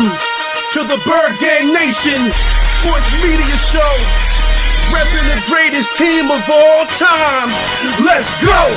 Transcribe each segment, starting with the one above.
To the Bird Gang Nation Sports Media Show, repping the greatest team of all time. Let's go!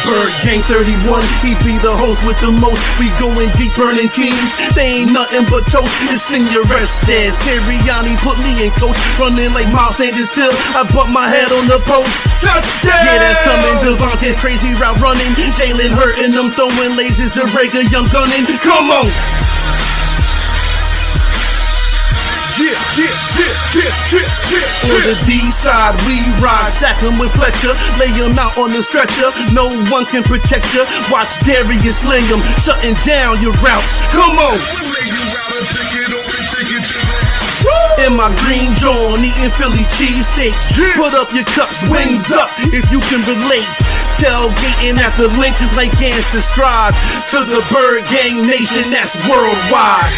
Bird Gang 31, he be the host with the most. We going deep, burning teams. They ain't nothing but toast. It's Senior Estes. Sirianni put me in coach. Running like Miles Sanders till I bumped my head on the post. Touchdown! Yeah, that's coming. Devontae's crazy route running. Jalen hurting them, throwing lasers. The Rager Young gunning. Come on! On the D side, we ride, sack him with Fletcher, lay him out on the stretcher. No one can protect you. Watch Darius lay him, shutting down your routes. Come on. In my green John, eating Philly cheesesteaks. Put up your cups, wings up, if you can relate. Tailgating at the link like Cancer Stride. To the Bird Gang Nation, that's worldwide.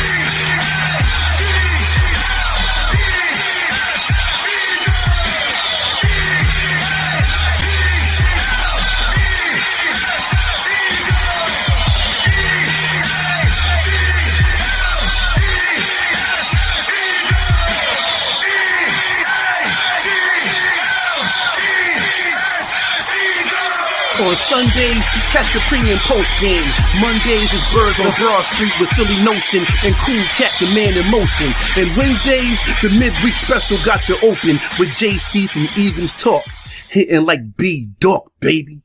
On Sundays, catch the pre and post game. Mondays is Birds on Broad Street with Philly Notion and Cool Cat, the man in motion. And Wednesdays, the midweek special got you open with JC from Eagles Talk. Hitting like B-Dog, baby.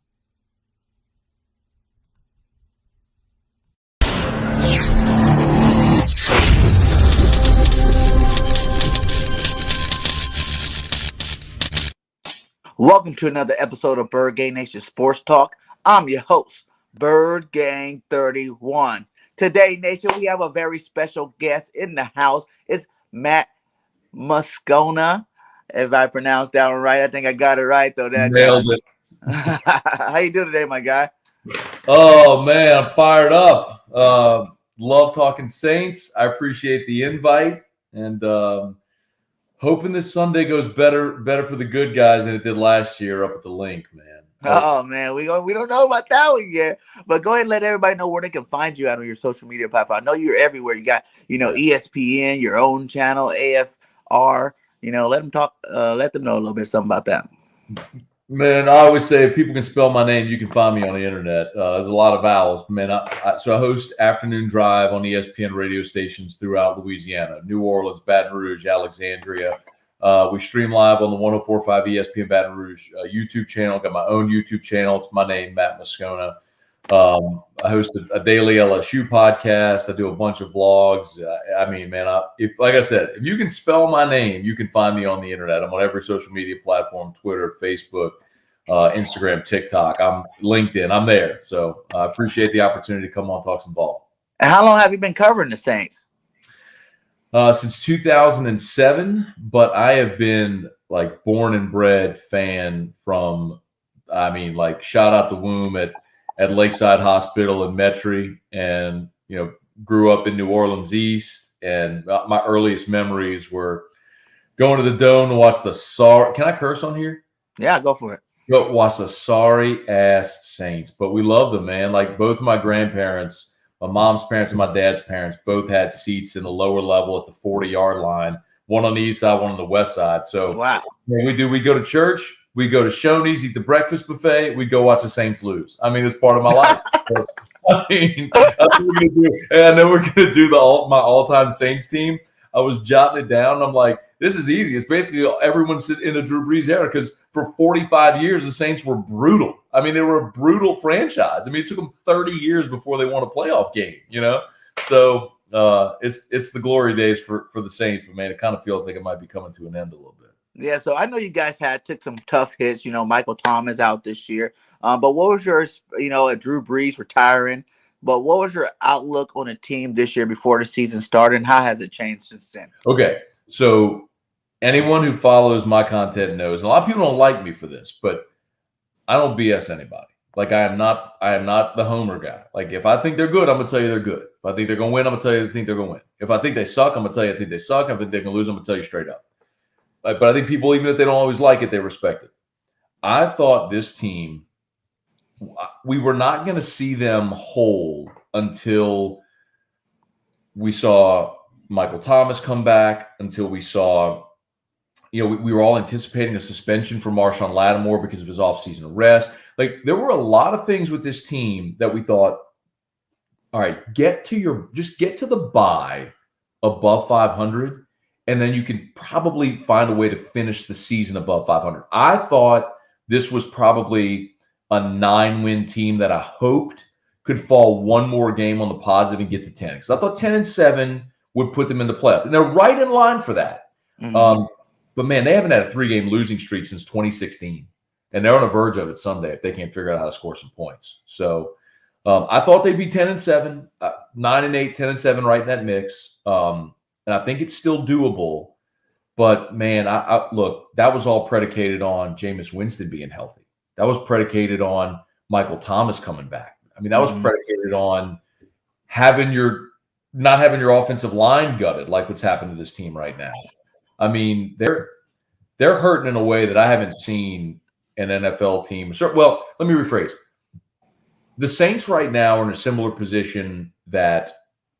Welcome to another episode of Bird Gang Nation Sports Talk. I'm your host, Bird Gang 31. Today, Nation, we have a very special guest in the house. It's Matt Moscona. If I pronounced that one right, I think I got it right, though. Nailed it. How you doing today, my guy? Oh, man, I'm fired up. Love talking Saints. I appreciate the invite. And hoping this Sunday goes better for the good guys than it did last year up at the link, man. Oh man, we don't know about that one yet. But go ahead and let everybody know where they can find you out on your social media platform. I know you're everywhere. You got, ESPN, your own channel, AFR. Let them talk. Let them know a little bit something about that. Man, I always say if people can spell my name, you can find me on the internet. There's a lot of vowels, man. So I host Afternoon Drive on ESPN radio stations throughout Louisiana, New Orleans, Baton Rouge, Alexandria. We stream live on the 104.5 ESPN Baton Rouge YouTube channel. Got my own YouTube channel. It's my name, Matt Moscona. I host a daily LSU podcast. I do a bunch of vlogs. Like I said, if you can spell my name, you can find me on the internet. I'm on every social media platform: Twitter, Facebook, Instagram, TikTok. I'm LinkedIn. I'm there. So I appreciate the opportunity to come on, talk some ball. And how long have you been covering the Saints? Since 2007, but I have been like born and bred fan from, shot out the womb at Lakeside Hospital in Metairie, and grew up in New Orleans East. And my earliest memories were going to the Dome to watch the sorry. Can I curse on here? Yeah, go for it. Go watch the sorry ass Saints, but we loved them, man. Like both of my grandparents, my mom's parents and my dad's parents, both had seats in the lower level at the 40-yard line. One on the east side, one on the west side. So wow, we go to church. We go to Shoney's, eat the breakfast buffet. We go watch the Saints lose. It's part of my life. So, that's what we're gonna do. And I know we're gonna do my all-time Saints team. I was jotting it down. I'm like, this is easy. It's basically everyone in the Drew Brees era, because for 45 years the Saints were brutal. They were a brutal franchise. It took them 30 years before they won a playoff game. So it's the glory days for the Saints. But man, it kind of feels like it might be coming to an end a little bit. Yeah, so I know you guys took some tough hits. Michael Thomas out this year. But what was your, Drew Brees retiring? But what was your outlook on the team this year before the season started, and how has it changed since then? Okay, so anyone who follows my content knows, and a lot of people don't like me for this, but I don't BS anybody. Like I am not the homer guy. Like if I think they're good, I'm gonna tell you they're good. If I think they're gonna win, I'm gonna tell you I think they're gonna win. If I think they suck, I'm gonna tell you I think they suck. If I think they're gonna lose, I'm gonna tell you straight up. But I think people, even if they don't always like it, they respect it. I thought this team, we were not going to see them whole until we saw Michael Thomas come back, until we saw, we were all anticipating a suspension for Marshawn Lattimore because of his offseason arrest. Like, there were a lot of things with this team that we thought, all right, just get to the bye above 500, and then you can probably find a way to finish the season above 500. I thought this was probably a 9-win team that I hoped could fall one more game on the positive and get to 10. Because I thought 10-7 would put them in the playoffs. And they're right in line for that. Mm-hmm. But, man, they haven't had a 3-game losing streak since 2016. And they're on the verge of it someday if they can't figure out how to score some points. So I thought they'd be 10-7, 9-8, 10-7 right in that mix. And I think it's still doable. But, man, look, that was all predicated on Jameis Winston being healthy. That was predicated on Michael Thomas coming back. I mean, that was predicated on not having your offensive line gutted like what's happened to this team right now. I mean, they're hurting in a way that I haven't seen an NFL team. Well, let me rephrase. The Saints right now are in a similar position that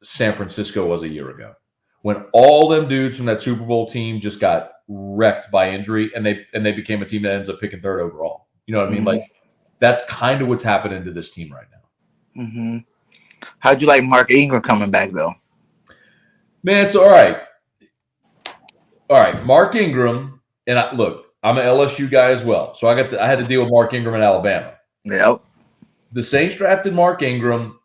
San Francisco was a year ago, when all them dudes from that Super Bowl team just got wrecked by injury, and they became a team that ends up picking 3rd overall. You know what I mean? Like, that's kind of what's happening to this team right now. Mm-hmm. How'd you like Mark Ingram coming back, though? Man, it's all right. All right, Mark Ingram, and I'm an LSU guy as well, so I had to deal with Mark Ingram in Alabama. Yep. The Saints drafted Mark Ingram,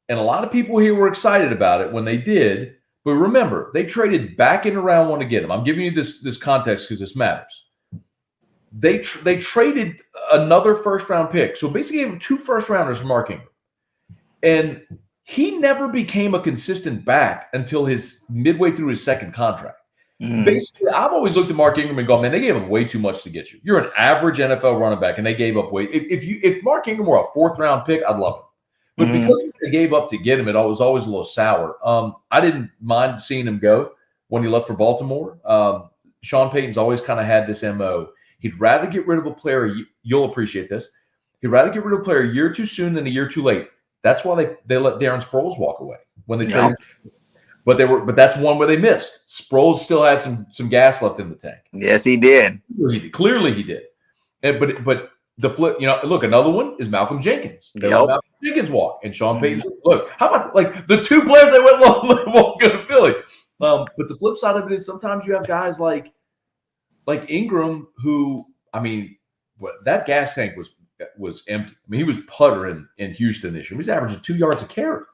and a lot of people here were excited about it when they did. But remember, they traded back into round 1 to get him. I'm giving you this context because this matters. They traded another first-round pick. So basically, gave him 2 first-rounders for Mark Ingram. And he never became a consistent back until midway through his second contract. Basically, I've always looked at Mark Ingram and gone, man, they gave him way too much to get you. You're an average NFL running back, and they gave up way. If Mark Ingram were a 4th-round pick, I'd love him. But because they gave up to get him, it was always a little sour. I didn't mind seeing him go when he left for Baltimore. Sean Payton's always kind of had this MO. He'd rather get rid of a player. You'll appreciate this. He'd rather get rid of a player a year too soon than a year too late. That's why they let Darren Sproles walk away when they traded. But that's one where they missed. Sproles still had some gas left in the tank. Yes, he did. Clearly he did. But the flip, look, another one is Malcolm Jenkins. They let Malcolm Jenkins walk, and Sean Payton. Look, how about like the 2 players that won't go to Philly? But the flip side of it is sometimes you have guys like Ingram, who, I mean, that gas tank was empty. I mean, he was puttering in Houston this year. He was averaging 2 yards a carry.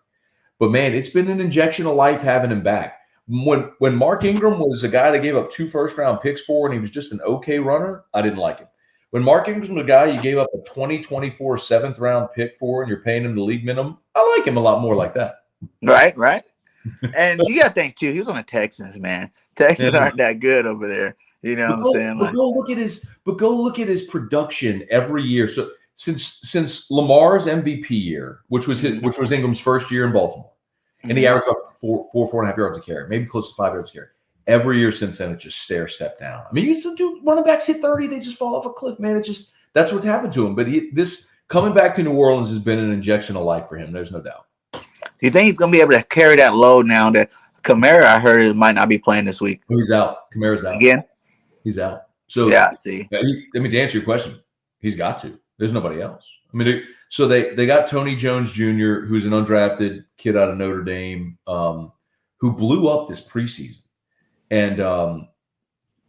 But man, it's been an injection of life having him back. When Mark Ingram was a guy that gave up 2 first-round picks for, and he was just an okay runner, I didn't like him. When Mark Ingram was a guy you gave up a 2024 7th-round pick for, and you're paying him the league minimum, I like him a lot more like that. Right. And you got to think, too, he was on the Texans, man. Texans aren't that good over there. You know what I'm saying? But go look at his production every year. So since Lamar's MVP year, which was Ingram's first year in Baltimore, and he averaged about 4.5 yards a carry, maybe close to 5 yards a carry. Every year since then, it just step down. I mean, running backs hit 30, they just fall off a cliff, man. That's what's happened to him. But this coming back to New Orleans has been an injection of life for him. There's no doubt. Do you think he's going to be able to carry that load now that Kamara, I heard, might not be playing this week? He's out. Kamara's out. Again? He's out. So yeah, see. I mean, to answer your question, he's got to. There's nobody else. I mean, so they got Tony Jones Jr., who's an undrafted kid out of Notre Dame, who blew up this preseason. And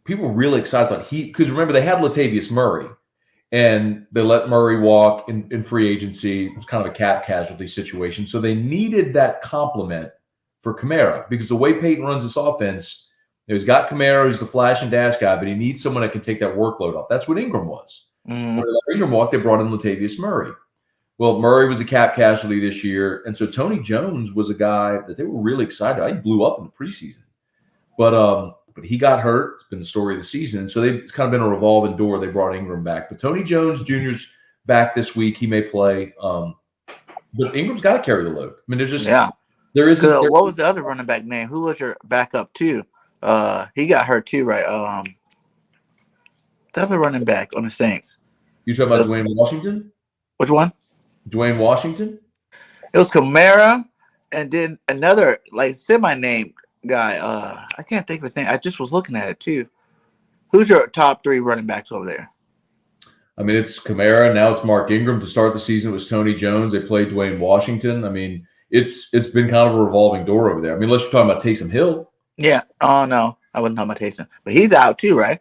people were really excited because remember, they had Latavius Murray, and they let Murray walk in free agency. It was kind of a cap casualty situation. So they needed that complement for Kamara, because the way Peyton runs this offense, he's got Kamara, who's the flash and dash guy, but he needs someone that can take that workload off. That's what Ingram was. When they let Ingram walk, they brought in Latavius Murray. Well, Murray was a cap casualty this year, and so Tony Jones was a guy that they were really excited about. He blew up in the preseason. But he got hurt. It's been the story of the season. So it's kind of been a revolving door. They brought Ingram back. But Tony Jones Jr.'s back this week. He may play. But Ingram's got to carry the load. I mean, there's just there is. What was the other running back name? Who was your backup too? He got hurt too, right? The other running back on the Saints. You talking about Dwayne Washington? Which one? Dwayne Washington? It was Kamara, and then another like semi-named guy. I can't think of his name. I just was looking at it too. Who's your top 3 running backs over there? I mean, it's Kamara. Now it's Mark Ingram. To start the season, it was Tony Jones. They played Dwayne Washington. I mean, it's been kind of a revolving door over there. I mean, unless you're talking about Taysom Hill. Yeah. Oh, no. I wasn't talking about Taysom. But he's out too, right?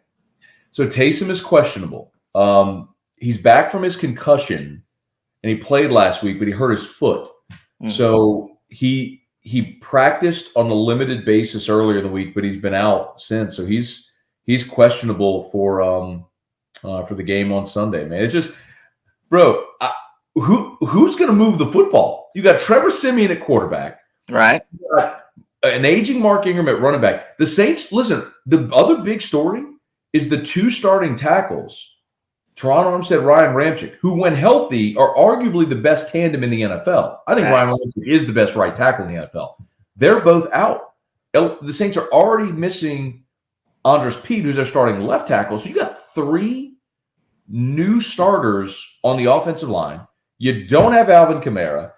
So Taysom is questionable. He's back from his concussion, and he played last week, but he hurt his foot. Mm-hmm. So he practiced on a limited basis earlier in the week, but he's been out since. So he's questionable for the game on Sunday, man. It's just, bro, who's going to move the football? You got Trevor Siemian at quarterback. Right. You got an aging Mark Ingram at running back. The Saints, listen, the other big story is the 2 starting tackles, Teron Armstead, Ryan Ramczyk, who, when healthy, are arguably the best tandem in the NFL. I think Ryan Ramczyk is the best right tackle in the NFL. They're both out. The Saints are already missing Andres Pete, who's their starting left tackle. So you got 3 new starters on the offensive line. You don't have Alvin Kamara.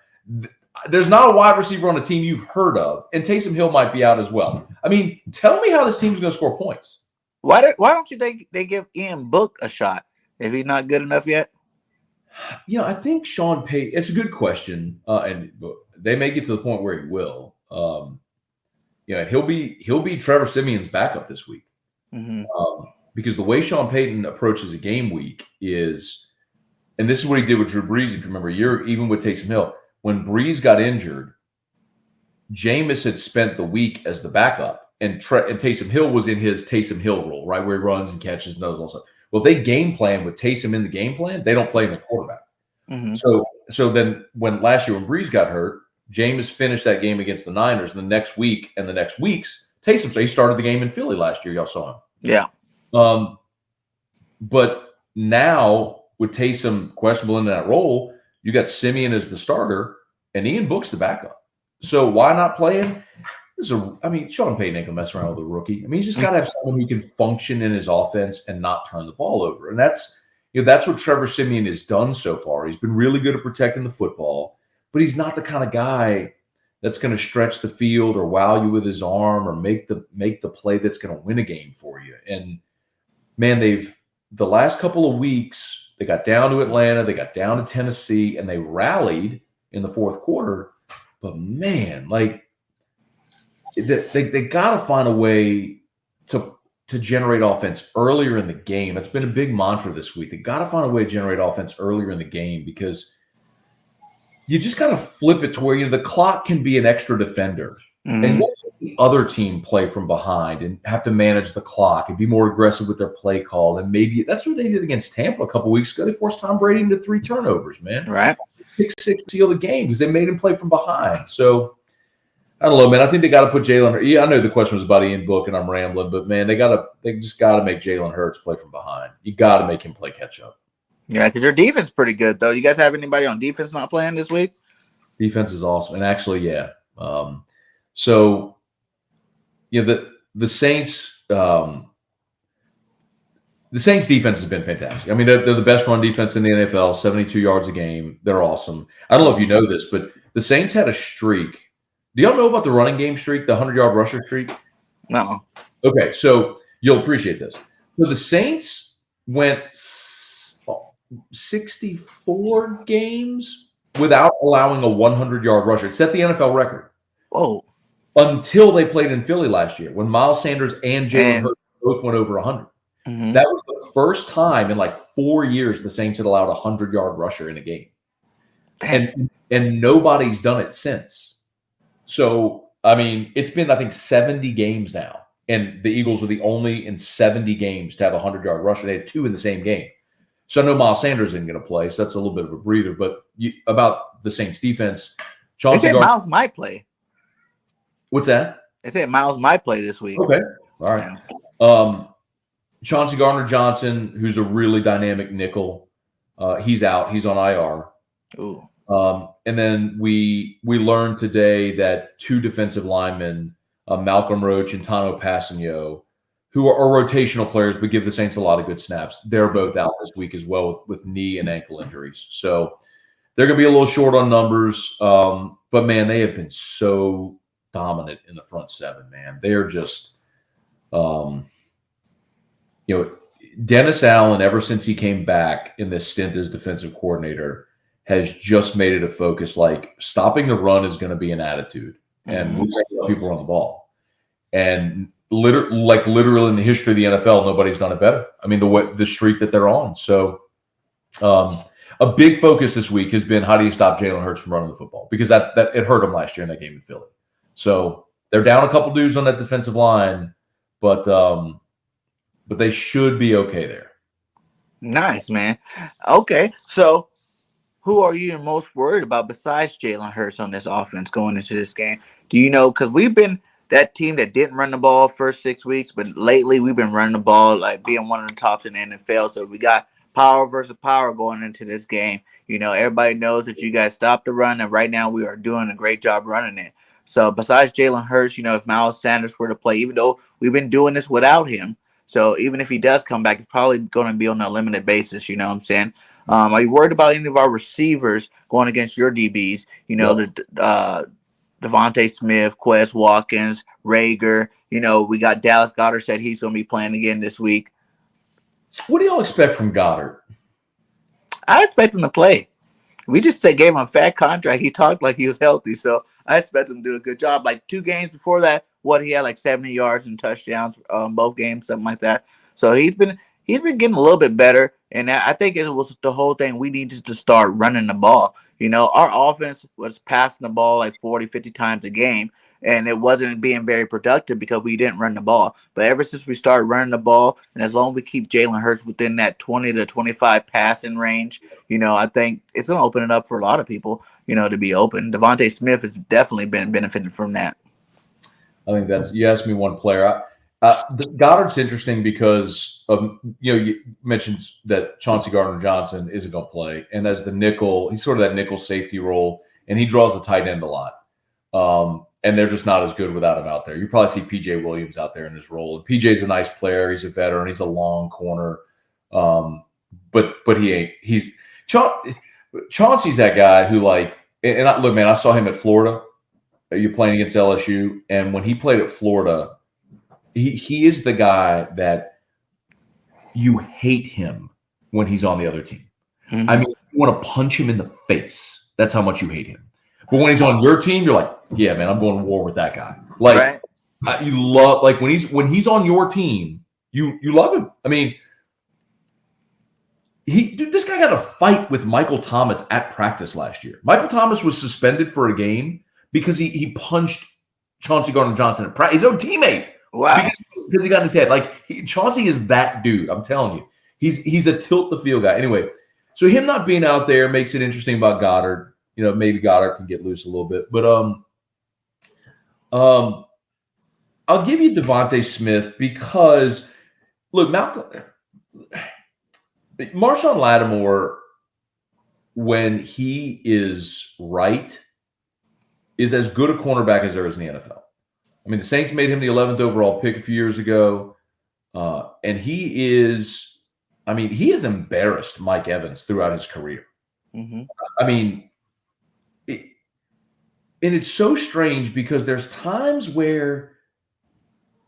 There's not a wide receiver on the team you've heard of, and Taysom Hill might be out as well. I mean, tell me how this team's going to score points. Why don't you think they give Ian Book a shot if he's not good enough yet? Yeah, I think Sean Payton. It's a good question, and they may get to the point where he will. He'll be Trevor Siemian's backup this week. Mm-hmm. Because the way Sean Payton approaches a game week is, and this is what he did with Drew Brees, if you remember, even with Taysom Hill. When Brees got injured, Jameis had spent the week as the backup, and Taysom Hill was in his Taysom Hill role, right, where he runs and catches and does all stuff. Well, if they game plan with Taysom in the game plan, they don't play him at quarterback. Mm-hmm. So then when last year when Brees got hurt, Jameis finished that game against the Niners, and the next week and the next weeks, Taysom, so he started the game in Philly last year. Y'all saw him. Yeah. But now with Taysom questionable in that role, you got Siemian as the starter and Ian Book's the backup. So why not play him? Sean Payton ain't gonna mess around with a rookie. I mean, he's just got to have someone who can function in his offense and not turn the ball over. And that's what Trevor Siemian has done so far. He's been really good at protecting the football, but he's not the kind of guy that's going to stretch the field or wow you with his arm or make the play that's going to win a game for you. And man, the last couple of weeks, they got down to Atlanta, they got down to Tennessee, and they rallied in the fourth quarter. But man, like they got to find a way to generate offense earlier in the game. That's been a big mantra this week. They got to find a way to generate offense earlier in the game because you just got to flip it to where the clock can be an extra defender, and let the other team play from behind and have to manage the clock and be more aggressive with their play call. And maybe that's what they did against Tampa a couple weeks ago. They forced Tom Brady into 3 turnovers, man. Right. 6-6 seal the game because they made him play from behind. So I don't know, man. I think they got to put Jalen Hurts. Yeah, I know the question was about Ian Book, and I'm rambling, but man, they just got to make Jalen Hurts play from behind. You got to make him play catch up. Yeah, because your defense is pretty good, though. You guys have anybody on defense not playing this week? Defense is awesome, and actually, yeah. The Saints. The Saints defense has been fantastic. I mean, they're the best run defense in the NFL, 72 yards a game. They're awesome. I don't know if you know this, but the Saints had a streak. Do y'all know about the running game streak, the 100-yard rusher streak? No. Okay, so you'll appreciate this. So the Saints went 64 games without allowing a 100-yard rusher. It set the NFL record. Whoa. Until they played in Philly last year when Miles Sanders and Jalen Hurts both went over 100. Mm-hmm. That was the first time in like 4 years the Saints had allowed a 100-yard rusher in a game. And nobody's done it since. So, I mean, it's been, I think, 70 games now. And the Eagles were the only in 70 games to have a 100-yard rusher. They had 2 in the same game. So I know Miles Sanders isn't going to play, so that's a little bit of a breather. But about the Saints defense, Chauncey Gardner, Miles might play. What's that? They said Miles might play this week. Okay. All right. Yeah. Chauncey Gardner-Johnson, who's a really dynamic nickel, he's out. He's on IR. Ooh. And then we learned today that 2 defensive linemen, Malcolm Roach and Tano Passanio, who are rotational players, but give the Saints a lot of good snaps. They're both out this week as well with knee and ankle injuries. So they're going to be a little short on numbers. But, man, they have been so dominant in the front seven, man. They're just Dennis Allen, ever since he came back in this stint as defensive coordinator, has just made it a focus. Like, stopping the run is going to be an attitude, and we're going to let people run the ball. And literally in the history of the NFL, nobody's done it better. I mean, the streak that they're on. So, a big focus this week has been how do you stop Jalen Hurts from running the football, because that it hurt him last year in that game in Philly. So they're down a couple dudes on that defensive line, but they should be okay there. Nice, man. Okay, so who are you most worried about besides Jalen Hurts on this offense going into this game? Do you know? Because we've been that team that didn't run the ball first 6 weeks, but lately we've been running the ball, like being one of the tops in the NFL. So we got power versus power going into this game. Everybody knows that you guys stopped the run, and right now we are doing a great job running it. So besides Jalen Hurts, if Miles Sanders were to play, even though we've been doing this without him, so even if he does come back, he's probably going to be on a limited basis, you know what I'm saying? Are you worried about any of our receivers going against your DBs? Devontae Smith, Quez Watkins, Rager. We got Dallas Goedert said he's going to be playing again this week. What do y'all expect from Goddard? I expect him to play. We just gave him a fat contract. He talked like he was healthy, so I expect him to do a good job. Like 2 games before that, he had like 70 yards and touchdowns both games, something like that. So he's been getting a little bit better, and I think it was the whole thing. We needed to start running the ball. Our offense was passing the ball like 40, 50 times a game, and it wasn't being very productive because we didn't run the ball. But ever since we started running the ball, and as long as we keep Jalen Hurts within that 20 to 25 passing range, I think it's going to open it up for a lot of people, to be open. Devontae Smith has definitely been benefiting from that. I think you asked me one player. Goddard's interesting because of, you mentioned that Chauncey Gardner-Johnson isn't going to play. And as the nickel, he's sort of that nickel safety role, and he draws the tight end a lot. And they're just not as good without him out there. You probably see P.J. Williams out there in this role. And P.J.'s a nice player. He's a veteran. He's a long corner. But he ain't. Chauncey's that guy who, look, man, I saw him at Florida. You're playing against LSU. And when he played at Florida, he is the guy that you hate him when he's on the other team. Mm-hmm. I mean, you want to punch him in the face. That's how much you hate him. But when he's on your team, you're like, yeah, man, I'm going to war with that guy. Like, right. You love, like, when he's on your team, you love him. I mean, this guy got a fight with Michael Thomas at practice last year. Michael Thomas was suspended for a game because he punched Chauncey Gardner-Johnson at practice, his own teammate. Wow. Because he got in his head. Like, Chauncey is that dude. I'm telling you. He's a tilt-the-field guy. Anyway, so him not being out there makes it interesting about Goddard. Maybe Goddard can get loose a little bit. But I'll give you Devontae Smith because, look, Marshawn Lattimore, when he is right, is as good a cornerback as there is in the NFL. I mean, the Saints made him the 11th overall pick a few years ago, and he has embarrassed Mike Evans throughout his career. Mm-hmm. I mean, and it's so strange because there's times where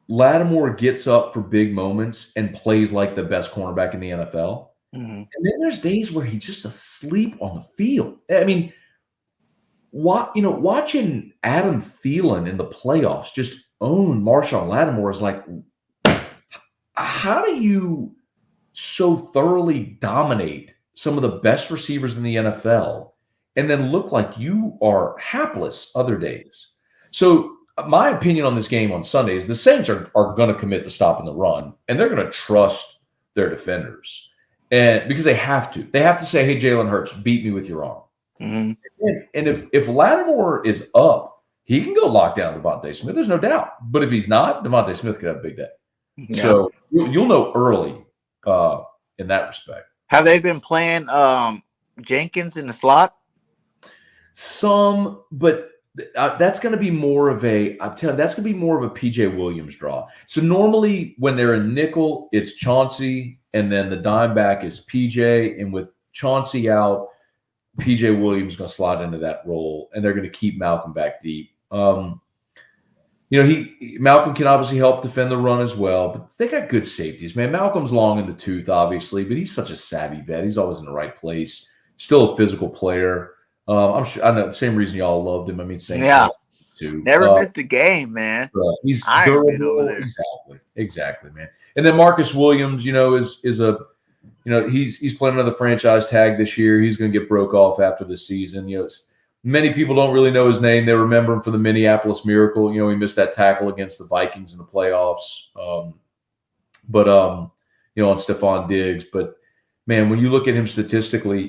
Lattimore gets up for big moments and plays like the best cornerback in the NFL. Mm-hmm. And then there's days where he's just asleep on the field. I mean, watching Adam Thielen in the playoffs just own Marshawn Lattimore is like, how do you so thoroughly dominate some of the best receivers in the NFL and then look like you are hapless other days? So my opinion on this game on Sunday is the Saints are going to commit to stopping the run, and they're going to trust their defenders, and because they have to say, hey, Jalen Hurts, beat me with your arm. Mm-hmm. And if Lattimore is up, he can go lock down Devontae Smith. There's no doubt. But if he's not, Devontae Smith could have a big day. Yeah. So you'll know early in that respect. Have they been playing Jenkins in the slot? Some, but That's going to be more of a. I'm telling you, that's going to be more of a PJ Williams draw. So normally when they're in nickel, it's Chauncey, and then the dime back is PJ, and with Chauncey out, PJ Williams is going to slide into that role, and they're going to keep Malcolm back deep. Malcolm can obviously help defend the run as well, but they got good safeties, man. Malcolm's long in the tooth, obviously, but he's such a savvy vet. He's always in the right place. Still a physical player. I'm sure. I know the same reason y'all loved him. I mean, same too. Never missed a game, man. He's Iron durable Man over there. Exactly, man. And then Marcus Williams, is a, he's playing another franchise tag this year. He's going to get broke off after the season. Many people don't really know his name. They remember him for the Minneapolis Miracle. He missed that tackle against the Vikings in the playoffs. On Stephon Diggs. But man, when you look at him statistically,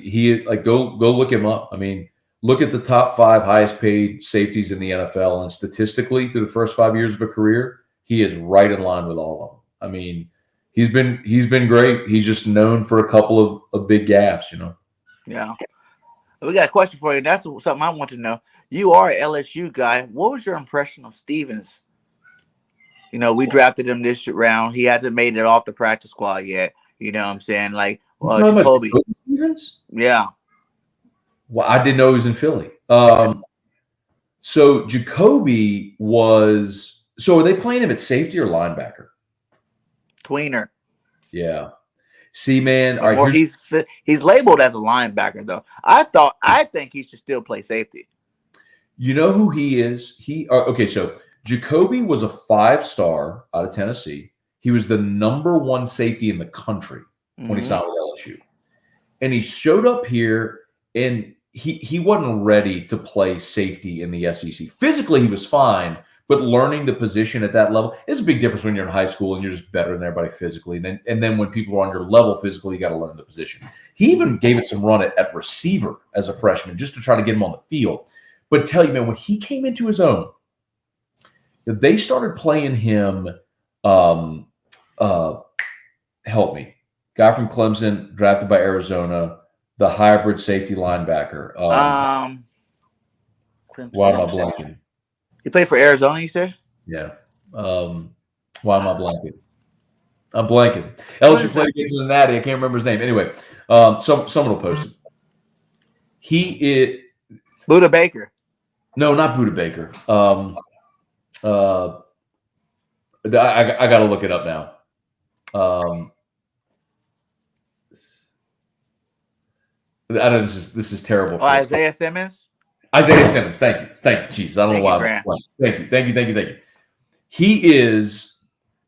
go look him up. I mean, look at the top 5 highest paid safeties in the NFL, and statistically, through the first 5 years of a career, he is right in line with all of them. I mean, he's been great. He's just known for a couple of big gaffes, Yeah. We got a question for you. That's something I want to know. You are an LSU guy. What was your impression of Stevens? We drafted him this round. He hasn't made it off the practice squad yet. You know what I'm saying? Like, Jacoby. Stevens? Yeah. Well, I didn't know he was in Philly. So Jacoby was – so are they playing him at safety or linebacker? Tweener. Yeah. See, man. All right, or he's labeled as a linebacker, though. I think he should still play safety. You know who he is? So Jacoby was a 5-star out of Tennessee. He was the number 1 safety in the country when he signed with LSU. And he showed up here, and he wasn't ready to play safety in the SEC. Physically, he was fine, but learning the position at that level is a big difference when you're in high school and you're just better than everybody physically. And then when people are on your level physically, you got to learn the position. He even gave it some run at receiver as a freshman just to try to get him on the field. But tell you, man, when he came into his own, they started playing him help me. Guy from Clemson, drafted by Arizona, the hybrid safety linebacker. Why am I blanking? He played for Arizona, you said? Yeah. Why am I blanking? I'm blanking. LSU played against Cincinnati. I can't remember his name. Anyway, someone will post it. He is Buda Baker. No, not Buda Baker. I got to look it up now. I know this is terrible. Isaiah Simmons. Isaiah Simmons. Thank you. Jesus, I don't know why. Thank you. He is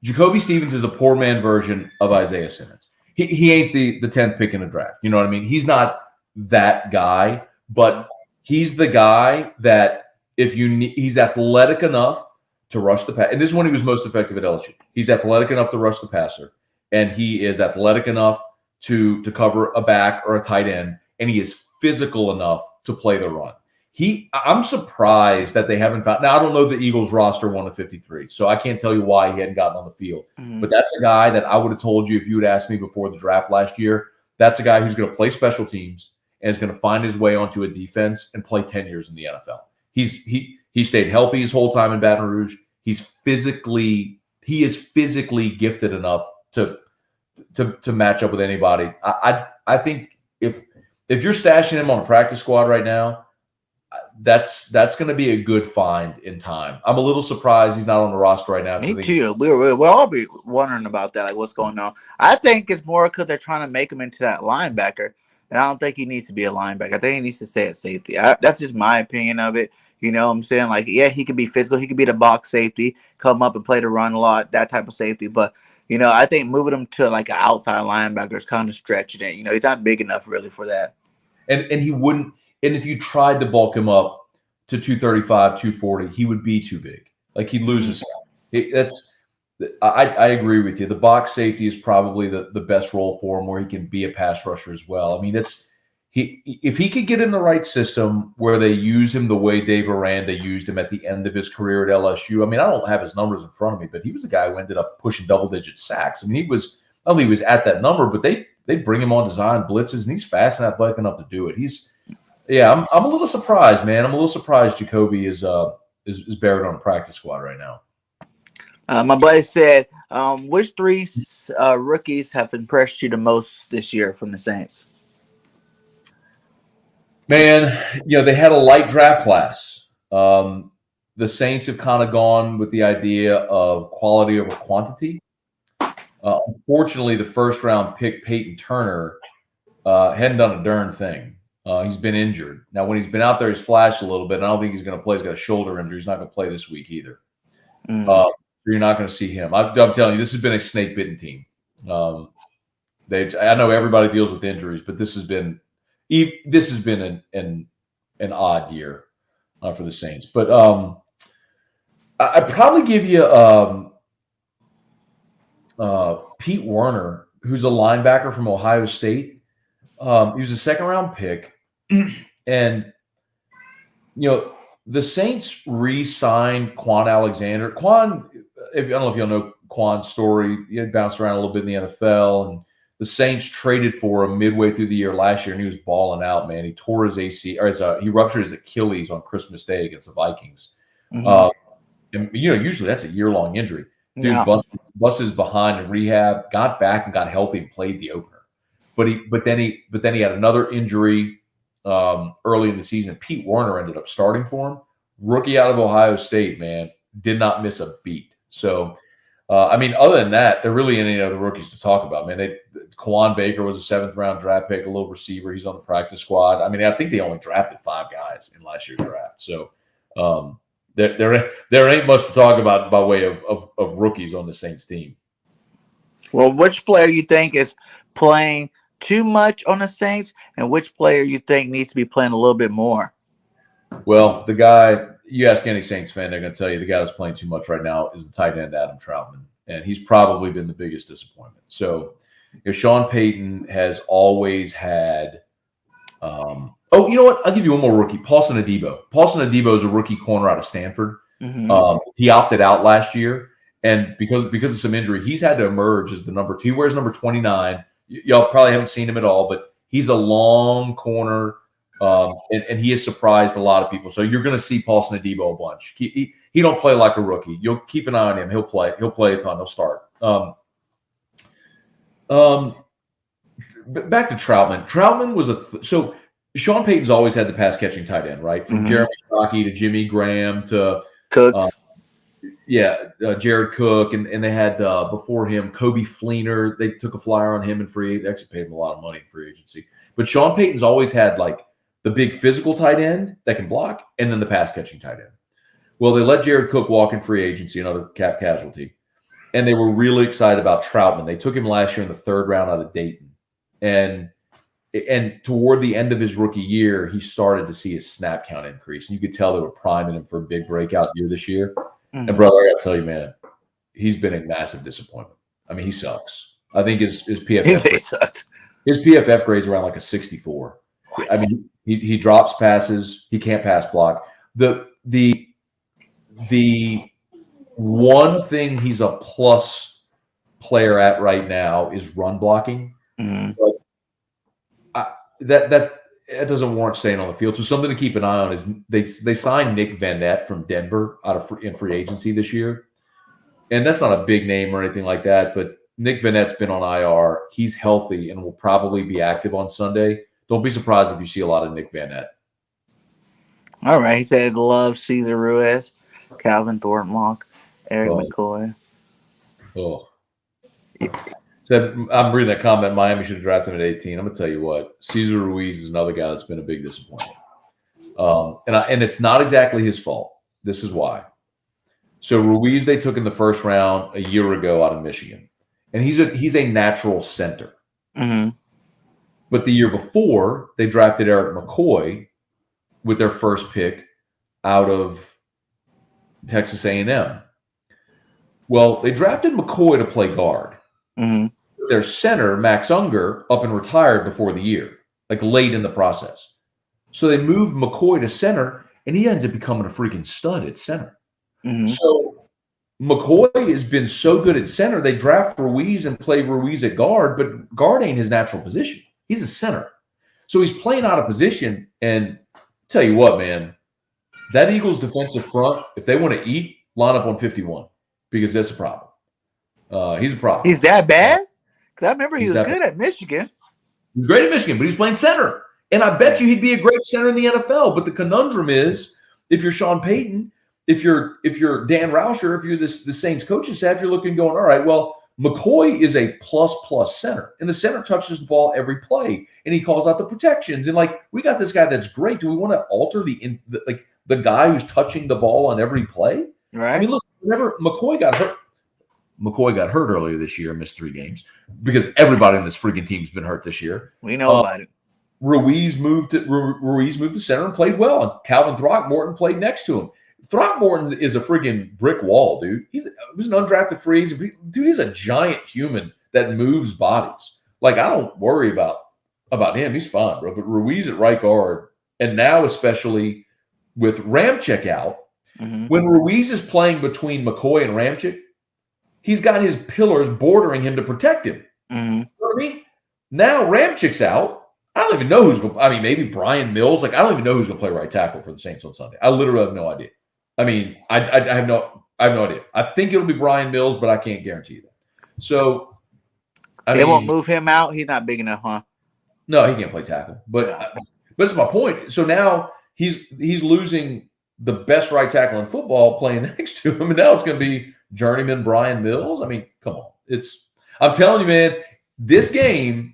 Jacoby Stevens is a poor man version of Isaiah Simmons. He ain't the 10th pick in the draft. You know what I mean? He's not that guy, but he's the guy that he's athletic enough to rush the pass. And this is when he was most effective at LSU. He's athletic enough to rush the passer, and he is athletic enough to cover a back or a tight end, and he is physical enough to play the run. I'm surprised that they haven't found. Now, I don't know the Eagles roster 1 of 53, so I can't tell you why he hadn't gotten on the field. But that's a guy that I would have told you if you had asked me before the draft last year. That's a guy who's going to play special teams and is going to find his way onto a defense and play 10 years in the NFL. He stayed healthy his whole time in Baton Rouge. He is physically gifted enough to match up with anybody. I think if you're stashing him on a practice squad right now, that's going to be a good find in time. I'm a little surprised he's not on the roster right now. Me too. We'll all be wondering about that, like what's going on. I think it's more because they're trying to make him into that linebacker, and I don't think he needs to be a linebacker. I think he needs to stay at safety. That's just my opinion of it. You know what I'm saying? Like, yeah, he could be physical. He could be the box safety, come up and play the run a lot, that type of safety. But, I think moving him to like an outside linebacker is kind of stretching it. He's not big enough really for that. And he wouldn't. And if you tried to bulk him up to 235, 240, he would be too big. Like he'd lose his. I agree with you. The box safety is probably the best role for him, where he can be a pass rusher as well. I mean, if he could get in the right system where they use him the way Dave Aranda used him at the end of his career at LSU. I mean, I don't have his numbers in front of me, but he was a guy who ended up pushing double-digit sacks. I mean, I don't think he was at that number, but they bring him on design blitzes, and he's fast and athletic enough to do it. Yeah, I'm a little surprised, man. I'm a little surprised Jacoby is buried on the practice squad right now. My buddy said, which three rookies have impressed you the most this year from the Saints? Man, they had a light draft class. The Saints have kind of gone with the idea of quality over quantity. Unfortunately, the first-round pick, Peyton Turner, hadn't done a darn thing. He's been injured. Now, when he's been out there, he's flashed a little bit. And I don't think he's going to play. He's got a shoulder injury. He's not going to play this week either. So you're not going to see him. I'm telling you, this has been a snake-bitten team. I know everybody deals with injuries, but this has been an odd year for the Saints. But I'd probably give you Pete Werner, who's a linebacker from Ohio State. He was a second-round pick. And, the Saints re-signed Quan Alexander. Quan, I don't know if you'll know Quan's story. He had bounced around a little bit in the NFL, and the Saints traded for him midway through the year last year, and he was balling out, man. He tore his AC, or he ruptured his Achilles on Christmas Day against the Vikings. And usually that's a year-long injury. Dude busted his behind in rehab, got back and got healthy and played the opener. But then he had another injury early in the season. Pete Werner ended up starting for him. Rookie out of Ohio State, man, did not miss a beat. So, other than that, there really ain't any other rookies to talk about, man. Kawan Baker was a 7th-round draft pick, a little receiver. He's on the practice squad. I think they only drafted 5 guys in last year's draft. So, there ain't much to talk about by way of rookies on the Saints team. Well, which player you think is playing too much on the Saints, and which player you think needs to be playing a little bit more? Well, the guy, you ask any Saints fan, they're going to tell you the guy that's playing too much right now is the tight end Adam Troutman, and he's probably been the biggest disappointment. So, Sean Payton has always had you know what? I'll give you one more rookie, Paulson Adebo. Paulson Adebo is a rookie corner out of Stanford. He opted out last year, and because of some injury, he's had to emerge as the number 2. He wears number 29. Y'all probably haven't seen him at all, but he's a long corner, and he has surprised a lot of people. So you're going to see Paulson Adebo a bunch. He don't play like a rookie. You'll keep an eye on him. He'll play a ton. He'll start. Back to Troutman. Troutman was so Sean Payton's always had the pass catching tight end, right? From Jeremy Shockey to Jimmy Graham to Cooks. Jared Cook, and they had before him Kobe Fleener. They took a flyer on him in free. They actually paid him a lot of money in free agency. But Sean Payton's always had like the big physical tight end that can block, and then the pass catching tight end. Well, they let Jared Cook walk in free agency, another cap casualty, and they were really excited about Troutman. They took him last year in the 3rd round out of Dayton, and toward the end of his rookie year, he started to see his snap count increase, and you could tell they were priming him for a big breakout year this year. And brother, I got to tell you, man, he's been a massive disappointment. He sucks. I think his PFF grade's around like a 64. What? He drops passes. He can't pass block. The one thing he's a plus player at right now is run blocking. But that doesn't warrant staying on the field. So something to keep an eye on is they signed Nick Vanette from Denver in free agency this year. And that's not a big name or anything like that, but Nick Vanette's been on IR. He's healthy and will probably be active on Sunday. Don't be surprised if you see a lot of Nick Vanette. All right. He said love Cesar Ruiz, Calvin Thornton, Eric McCoy. Said, I'm reading that comment. Miami should have drafted him at 18. I'm going to tell you what. Cesar Ruiz is another guy that's been a big disappointment. And it's not exactly his fault. This is why. So Ruiz they took in the 1st round a year ago out of Michigan. And he's a natural center. But the year before, they drafted Eric McCoy with their 1st pick out of Texas A&M. Well, they drafted McCoy to play guard. Their center, Max Unger, up and retired before the year, like late in the process. So they moved McCoy to center, and he ends up becoming a freaking stud at center. So McCoy has been so good at center, they draft Ruiz and play Ruiz at guard, but guard ain't his natural position. He's a center. So he's playing out of position. And tell you what, man, that Eagles defensive front, if they want to eat, line up on 51 because that's a problem. He's a problem. He's that bad? Because I remember he was good at Michigan. He's great at Michigan, but he's playing center. And I bet you he'd be a great center in the NFL. But the conundrum is, if you're Sean Payton, if you're Dan Rauscher, if you're the Saints coaching staff, you're looking going, all right, well, McCoy is a plus center, and the center touches the ball every play, and he calls out the protections. And like, we got this guy that's great. Do we want to alter the guy who's touching the ball on every play? Right. I mean, look, whenever McCoy got hurt earlier this year, missed 3 games because everybody on this freaking team's been hurt this year. We know about it. Ruiz moved to center and played well, and Calvin Throckmorton played next to him. Throckmorton is a freaking brick wall, dude. He was an undrafted free agent. Dude, he's a giant human that moves bodies. Like, I don't worry about him. He's fine, bro. But Ruiz at right guard, and now especially with Ramczyk out, when Ruiz is playing between McCoy and Ramczyk, he's got his pillars bordering him to protect him. You know what I mean? Now Ramczyk's out. I don't even know who's going to – I mean, maybe Brian Mills. Like, I don't even know who's going to play right tackle for the Saints on Sunday. I literally have no idea. I mean, I have no idea. I think it'll be Brian Mills, but I can't guarantee that. So, they won't move him out? He's not big enough, huh? No, he can't play tackle. But that's my point. So now he's losing the best right tackle in football playing next to him, and now it's going to be journeyman Brian Mills. I mean, come on. I'm telling you, man, this game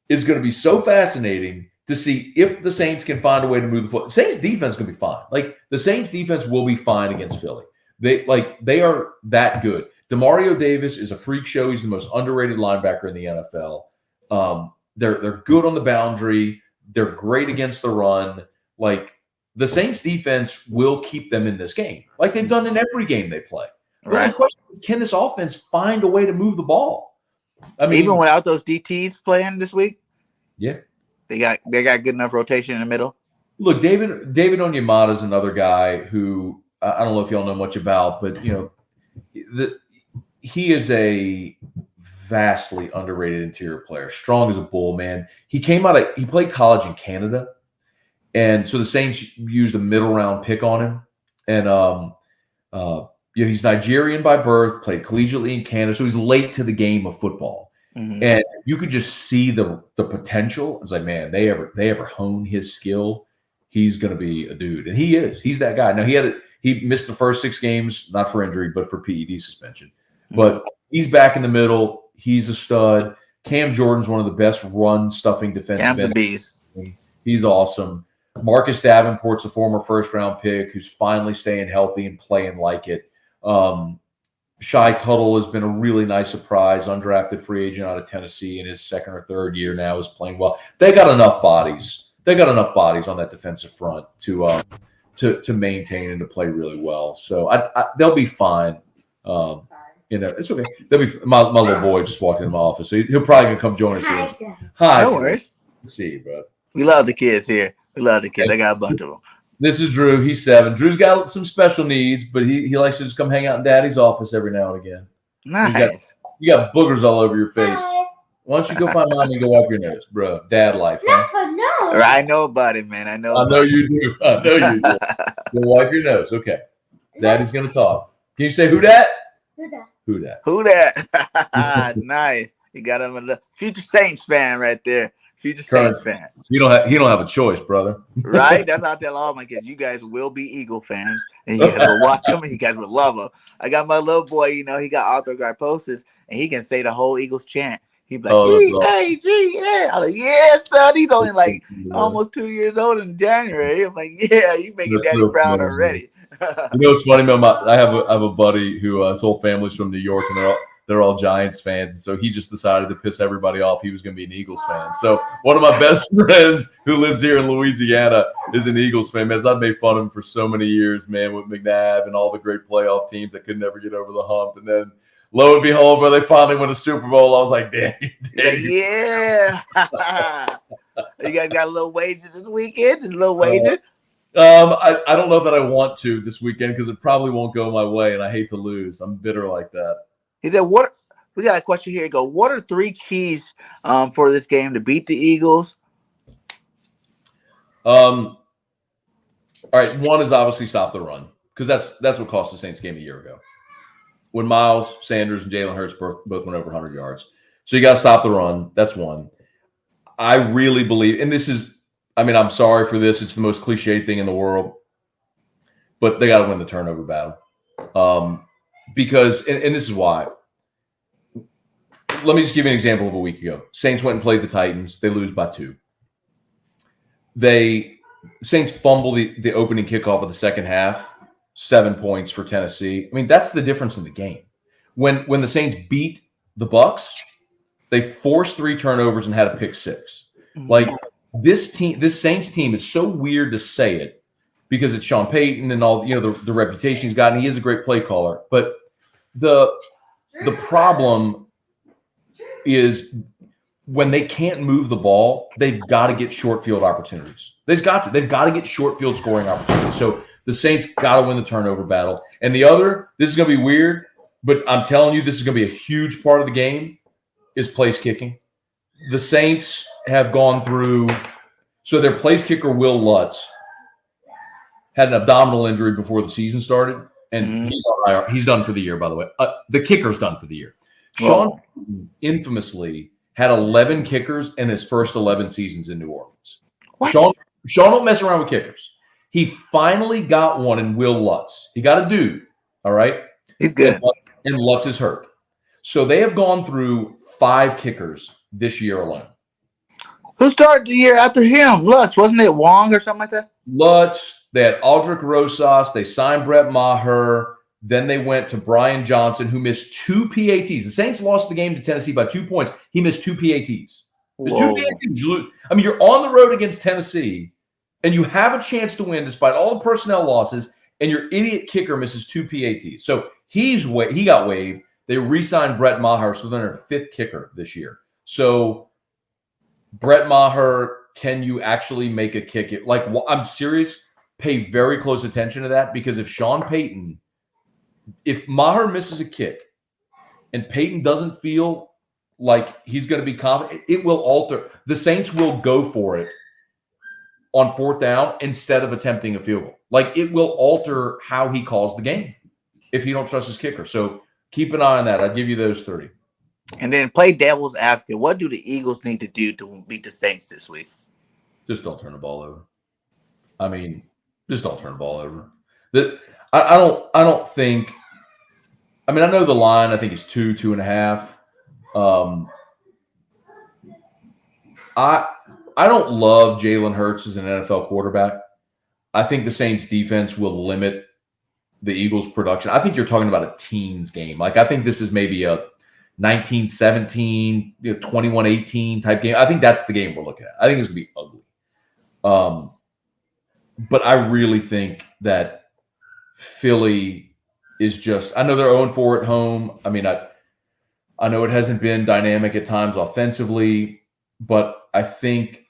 is going to be so fascinating to see if the Saints can find a way to move the foot. The Saints defense is going to be fine. Like, the Saints defense will be fine against Philly. They are that good. Demario Davis is a freak show. He's the most underrated linebacker in the NFL. They're good on the boundary. They're great against the run. Like, the Saints defense will keep them in this game, like they've done in every game they play. Right. The question is, can this offense find a way to move the ball? I mean, even without those DTs playing this week? Yeah. They got good enough rotation in the middle. Look, David Onyemata is another guy who I don't know if y'all know much about, but you know, he is a vastly underrated interior player. Strong as a bull, man. He played college in Canada, and so the Saints used a middle round pick on him. And he's Nigerian by birth, played collegiately in Canada, so he's late to the game of football. And you could just see the potential. It's like, man, they ever hone his skill, he's going to be a dude, and he is. He's that guy. Now he missed the first 6 games, not for injury, but for PED suspension. But he's back in the middle. He's a stud. Cam Jordan's one of the best run stuffing defensive ends. He's awesome. Marcus Davenport's a former first-round pick who's finally staying healthy and playing like it. Shai Tuttle has been a really nice surprise, undrafted free agent out of Tennessee in his 2nd or 3rd year now, is playing well. They got enough bodies. They got enough bodies on that defensive front to maintain and to play really well. So they'll be fine. It's okay. They'll be. My little boy just walked into my office, so he'll probably gonna come join us here. Hi. No worries. Let's see you, bro. We love the kids here. We love the kids. I got a bunch of them. This is Drew. He's 7. Drew's got some special needs, but he likes to just come hang out in Daddy's office every now and again. Nice. You got boogers all over your face. Why don't you go find Mom and go wipe your nose, bro? Dad life. Huh? I know about it, man. I know you do. I know you do. Go wipe your nose. Okay. Daddy's going to talk. Can you say who dat? Who dat? Who dat? Nice. You got him a future Saints fan right there. Future Saints fan. He don't have a choice, brother. Right? That's how I tell all my kids. You guys will be Eagle fans, and you guys will watch them, and you guys will love them. I got my little boy. He got arthrogryposis, and he can say the whole Eagles chant. He'd be like, E-A-G-A. I'm like, yeah, son. He's only like almost 2 years old in January. I'm like, yeah, you making Daddy proud already. You know what's funny, man? I have a buddy who his whole family's from New York, and they're all Giants fans, and so he just decided to piss everybody off. He was going to be an Eagles fan. So one of my best friends who lives here in Louisiana is an Eagles fan. Man, I've made fun of him for so many years, man, with McNabb and all the great playoff teams that could never get over the hump. And then lo and behold, when they finally won a Super Bowl, I was like, damn. Yeah. You guys got a little wager this weekend? Just a little wager? I don't know that I want to this weekend because it probably won't go my way, and I hate to lose. I'm bitter like that. He said, we got a question here. What are 3 keys for this game to beat the Eagles? All right, one is obviously stop the run, because that's what cost the Saints game a year ago when Miles Sanders and Jalen Hurts both went over 100 yards. So you got to stop the run. That's one. I really believe, and this is, I mean, I'm sorry for this. It's the most cliche thing in the world, but they got to win the turnover battle. Because, and this is why. Let me just give you an example of a week ago. Saints went and played the Titans. They lose by 2. Saints fumble the opening kickoff of the second half, 7 points for Tennessee. I mean, that's the difference in the game. When the Saints beat the Bucs, they forced 3 turnovers and had a pick 6. Like this Saints team, it's so weird to say it because it's Sean Payton and all, the reputation he's gotten. He is a great play caller, but the problem is when they can't move the ball, they've got to get short field opportunities. They've got to get short field scoring opportunities. So the Saints got to win the turnover battle. And the other, this is going to be weird, but I'm telling you, this is going to be a huge part of the game, is place kicking. The Saints have gone through, so their place kicker, Will Lutz, had an abdominal injury before the season started, and he's done for the year, by the way. The kicker's done for the year. Sean infamously had 11 kickers in his first 11 seasons in New Orleans. What? Sean don't mess around with kickers. He finally got one in Will Lutz. He got a dude, all right? He's good. And Lutz is hurt. So they have gone through 5 kickers this year alone. Who started the year after him? Lutz. Wasn't it Wong or something like that? Lutz. They had Aldrich Rosas. They signed Brett Maher. Then they went to Brian Johnson, who missed 2 PATs. The Saints lost the game to Tennessee by 2 points. He missed 2 PATs. There's 2 PATs. I mean, you're on the road against Tennessee, and you have a chance to win despite all the personnel losses, and your idiot kicker misses 2 PATs. So he got waived. They re-signed Brett Maher, so they're their 5th kicker this year. So Brett Maher, can you actually make a kick? I'm serious. Pay very close attention to that, because if Maher misses a kick and Peyton doesn't feel like he's going to be confident, it will alter. The Saints will go for it on 4th down instead of attempting a field goal. Like, it will alter how he calls the game if he don't trust his kicker. So keep an eye on that. I'll give you those 30. And then play devil's advocate. What do the Eagles need to do to beat the Saints this week? Just don't turn the ball over. I mean, just don't turn the ball over. I don't think. I mean, I know the line. I think it's 2.5. I don't love Jalen Hurts as an NFL quarterback. I think the Saints defense will limit the Eagles' production. I think you're talking about a teens game. Like, I think this is maybe a 19-17, 21-18 type game. I think that's the game we're looking at. I think it's going to be ugly. But I really think that Philly is just – I know they're 0-4 at home. I mean, I know it hasn't been dynamic at times offensively, but I think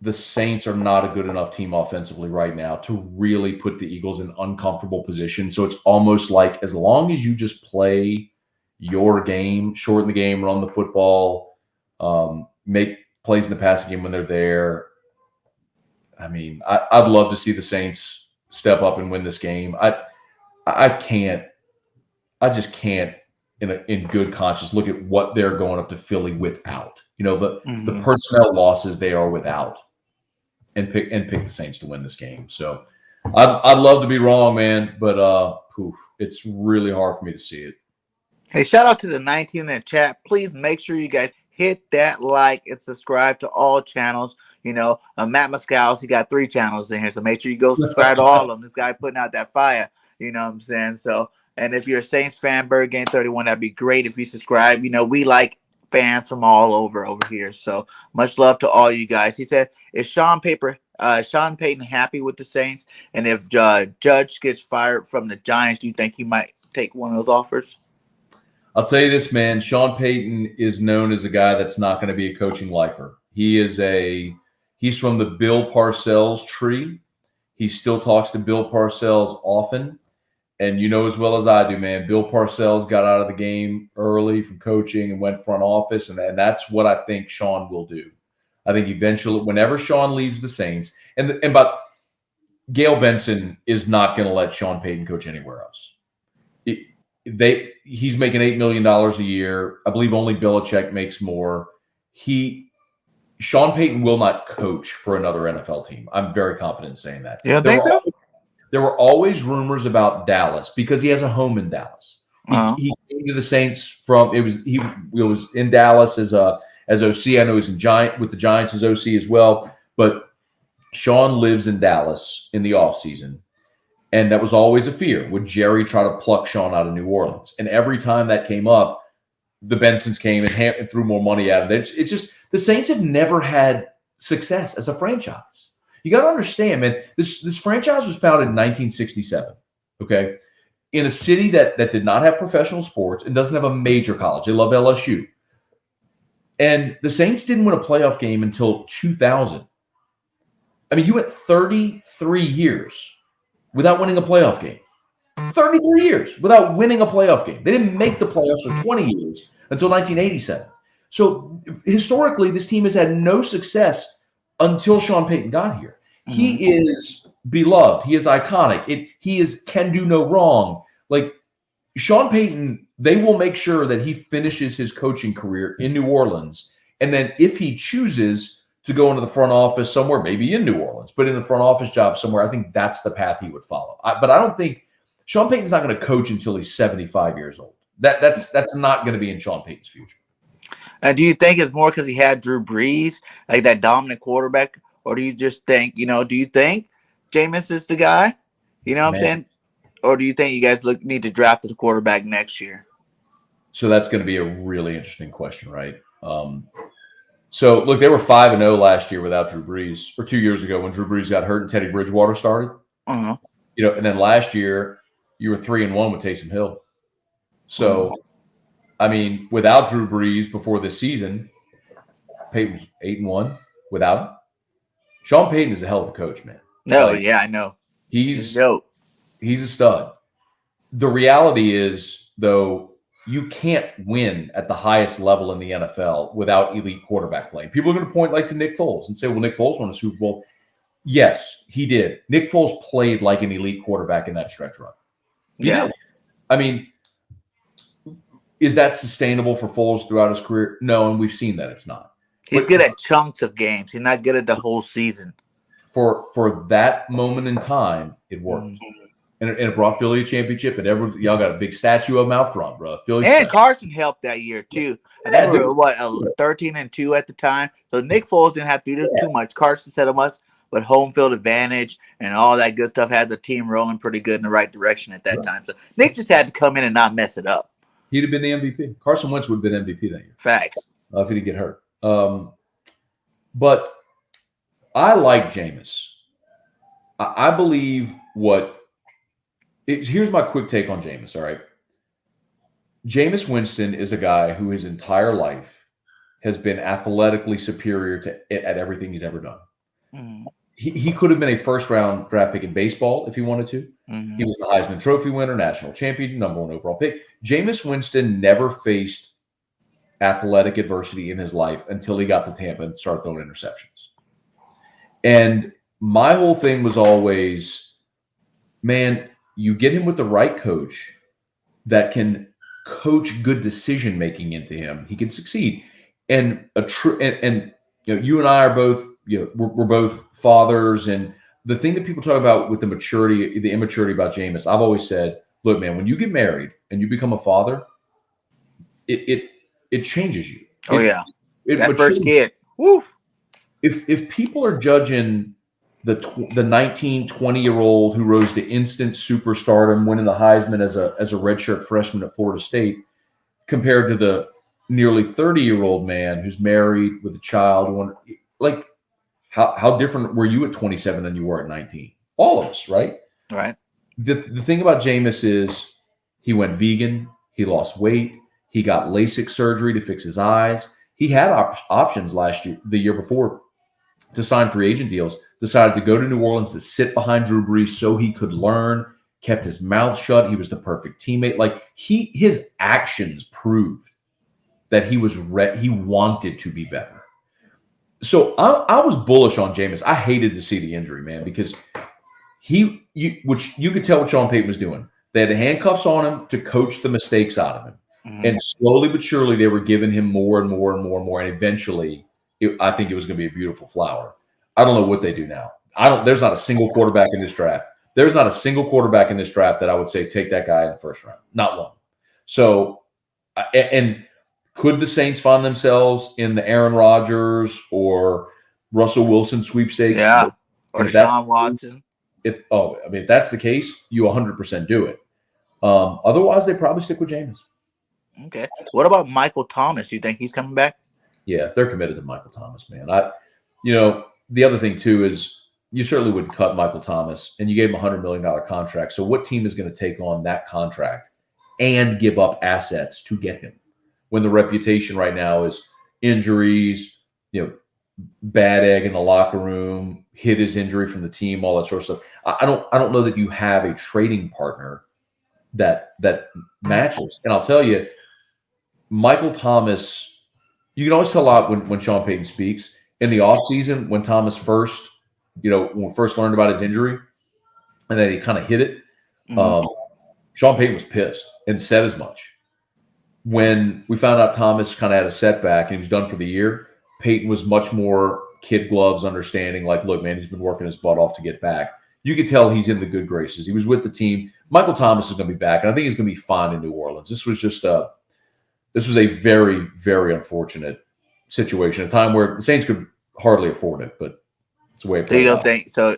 the Saints are not a good enough team offensively right now to really put the Eagles in uncomfortable position. So it's almost like, as long as you just play your game, shorten the game, run the football, make plays in the passing game when they're there. I mean, I'd love to see the Saints step up and win this game. I just can't in good conscience look at what they're going up to Philly without. The personnel losses they are without, and pick the Saints to win this game. So I'd love to be wrong, man, but it's really hard for me to see it. Hey, shout out to the 19 in the chat. Please make sure you guys hit that like and subscribe to all channels. Matt Moscow's, he got 3 channels in here, so make sure you go subscribe to all of them. This guy putting out that fire, you know what I'm saying? So, and if you're a Saints fan, Bird Game 31, that'd be great if you subscribe. We like fans from all over here. So much love to all you guys. He said, is Sean Payton happy with the Saints? And if Judge gets fired from the Giants, do you think he might take one of those offers? I'll tell you this, man. Sean Payton is known as a guy that's not going to be a coaching lifer. He's from the Bill Parcells tree. He still talks to Bill Parcells often. And you know as well as I do, man, Bill Parcells got out of the game early from coaching and went front office, and that's what I think Sean will do. I think eventually, whenever Sean leaves the Saints, but Gail Benson is not going to let Sean Payton coach anywhere else. He's making $8 million a year. I believe only Belichick makes more. Sean Payton will not coach for another NFL team. I'm very confident in saying that. You don't think so? There were always rumors about Dallas because he has a home in Dallas. He came to the Saints he was in Dallas as OC. I know he's with the Giants as OC as well. But Sean lives in Dallas in the offseason. And that was always a fear. Would Jerry try to pluck Sean out of New Orleans? And every time that came up, the Bensons came and threw more money at him. It's just the Saints have never had success as a franchise. You got to understand, man, this franchise was founded in 1967, okay, in a city that did not have professional sports and doesn't have a major college. They love LSU. And the Saints didn't win a playoff game until 2000. I mean, you went 33 years without winning a playoff game. 33 years without winning a playoff game. They didn't make the playoffs for 20 years until 1987. So historically, this team has had no success until Sean Payton got here. He is beloved. He is iconic. He can do no wrong. Like Sean Payton, they will make sure that he finishes his coaching career in New Orleans. And then if he chooses to go into the front office somewhere, maybe in New Orleans, but in the front office job somewhere, I think that's the path he would follow. But I don't think Sean Payton's not going to coach until he's 75 years old. That's not going to be in Sean Payton's future. Do you think it's more because he had Drew Brees, like that dominant quarterback, or do you just think, do you think Jameis is the guy? You know what I'm saying? Or do you think you guys need to draft the quarterback next year? So that's going to be a really interesting question, right? So look, they were 5-0 last year without Drew Brees, or 2 years ago when Drew Brees got hurt and Teddy Bridgewater started. Uh-huh. And then last year you were 3-1 with Taysom Hill. So, I mean, without Drew Brees before this season, Peyton was 8-1 without him. Sean Payton is a hell of a coach, man. No, yeah, I know. He's dope. He's a stud. The reality is, though, you can't win at the highest level in the NFL without elite quarterback play. People are going to point to Nick Foles and say, well, Nick Foles won a Super Bowl. Yes, he did. Nick Foles played like an elite quarterback in that stretch run. Yeah. I mean, is that sustainable for Foles throughout his career? No, and we've seen that it's not. He's good at chunks of games. He's not good at the whole season. For that moment in time, it worked. And it brought Philly a championship, and y'all got a big statue of him out front, bro. And Carson helped that year, too. I think we were, 13-2 at the time. So Nick Foles didn't have to do too much. Carson set him up, but home field advantage and all that good stuff had the team rolling pretty good in the right direction at that time. So Nick just had to come in and not mess it up. He'd have been the MVP. Carson Wentz would have been MVP that year. Facts. If he didn't get hurt. But I like Jameis. I believe here's my quick take on Jameis, all right? Jameis Winston is a guy who his entire life has been athletically superior at everything he's ever done. Mm-hmm. He could have been a first-round draft pick in baseball if he wanted to. Mm-hmm. He was the Heisman Trophy winner, national champion, number 1 overall pick. Jameis Winston never faced athletic adversity in his life until he got to Tampa and started throwing interceptions. And my whole thing was always, man, you get him with the right coach that can coach good decision making into him, he can succeed. And you and I are both, we're both fathers, and the thing that people talk about with the immaturity about Jameis, I've always said, look, man, when you get married and you become a father, it changes you. That first kid. Woo. If people are judging the 19, 20-year-old who rose to instant superstardom, winning the Heisman as a redshirt freshman at Florida State, compared to the nearly 30-year-old man who's married with a child, how different were you at 27 than you were at 19? All of us, right? Right. The thing about Jameis is he went vegan, he lost weight, he got LASIK surgery to fix his eyes. He had options the year before, to sign free agent deals. Decided to go to New Orleans to sit behind Drew Brees so he could learn, kept his mouth shut. He was the perfect teammate. His actions proved that he was he wanted to be better. So I was bullish on Jameis. I hated to see the injury, man, because which you could tell what Sean Payton was doing. They had the handcuffs on him to coach the mistakes out of him. Mhm. And slowly but surely, they were giving him more and more and more and more. And eventually, I think it was going to be a beautiful flower. I don't know what they do now. There's not a single quarterback in this draft. There's not a single quarterback in this draft that I would say take that guy in the first round. Not one. So, and could the Saints find themselves in the Aaron Rodgers or Russell Wilson sweepstakes? Yeah, or If that's Deshaun Watson. If that's the case, you 100% do it. Otherwise, they probably stick with Jameis. Okay. What about Michael Thomas? You think he's coming back? Yeah, they're committed to Michael Thomas, man. The other thing too is you certainly wouldn't cut Michael Thomas, and you gave him $100 million contract. So what team is going to take on that contract and give up assets to get him? When the reputation right now is injuries, bad egg in the locker room, hid his injury from the team, all that sort of stuff. I don't know that you have a trading partner that matches. And I'll tell you, Michael Thomas, you can always tell a lot when Sean Payton speaks. In the offseason, when Thomas when we first learned about his injury, and then he kind of hit it, Sean Payton was pissed and said as much. When we found out Thomas kind of had a setback and he was done for the year, Payton was much more kid gloves understanding, like, look, man, he's been working his butt off to get back. You could tell he's in the good graces. He was with the team. Michael Thomas is going to be back, and I think he's going to be fine in New Orleans. This was a very, very unfortunate situation, a time where the Saints could hardly afford it, but it's the way it played You don't out. think so?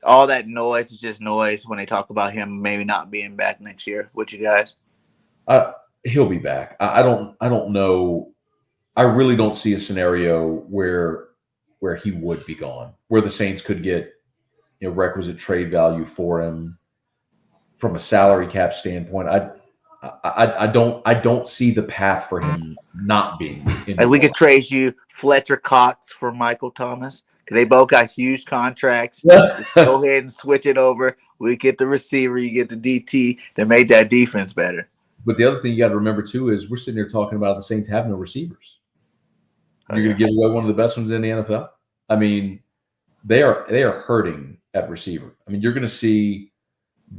All that noise is just noise when they talk about him maybe not being back next year. With you guys? He'll be back. I don't know. I really don't see a scenario where he would be gone, where the Saints could get requisite trade value for him from a salary cap standpoint. I don't see the path for him not being in. Like, we could trade you Fletcher Cox for Michael Thomas. They both got huge contracts. Just go ahead and switch it over. We get the receiver, you get the DT that made that defense better. But the other thing you got to remember too is we're sitting here talking about the Saints have no receivers. You're going to give away one of the best ones in the NFL. I mean, they are hurting at receiver. I mean, you're going to see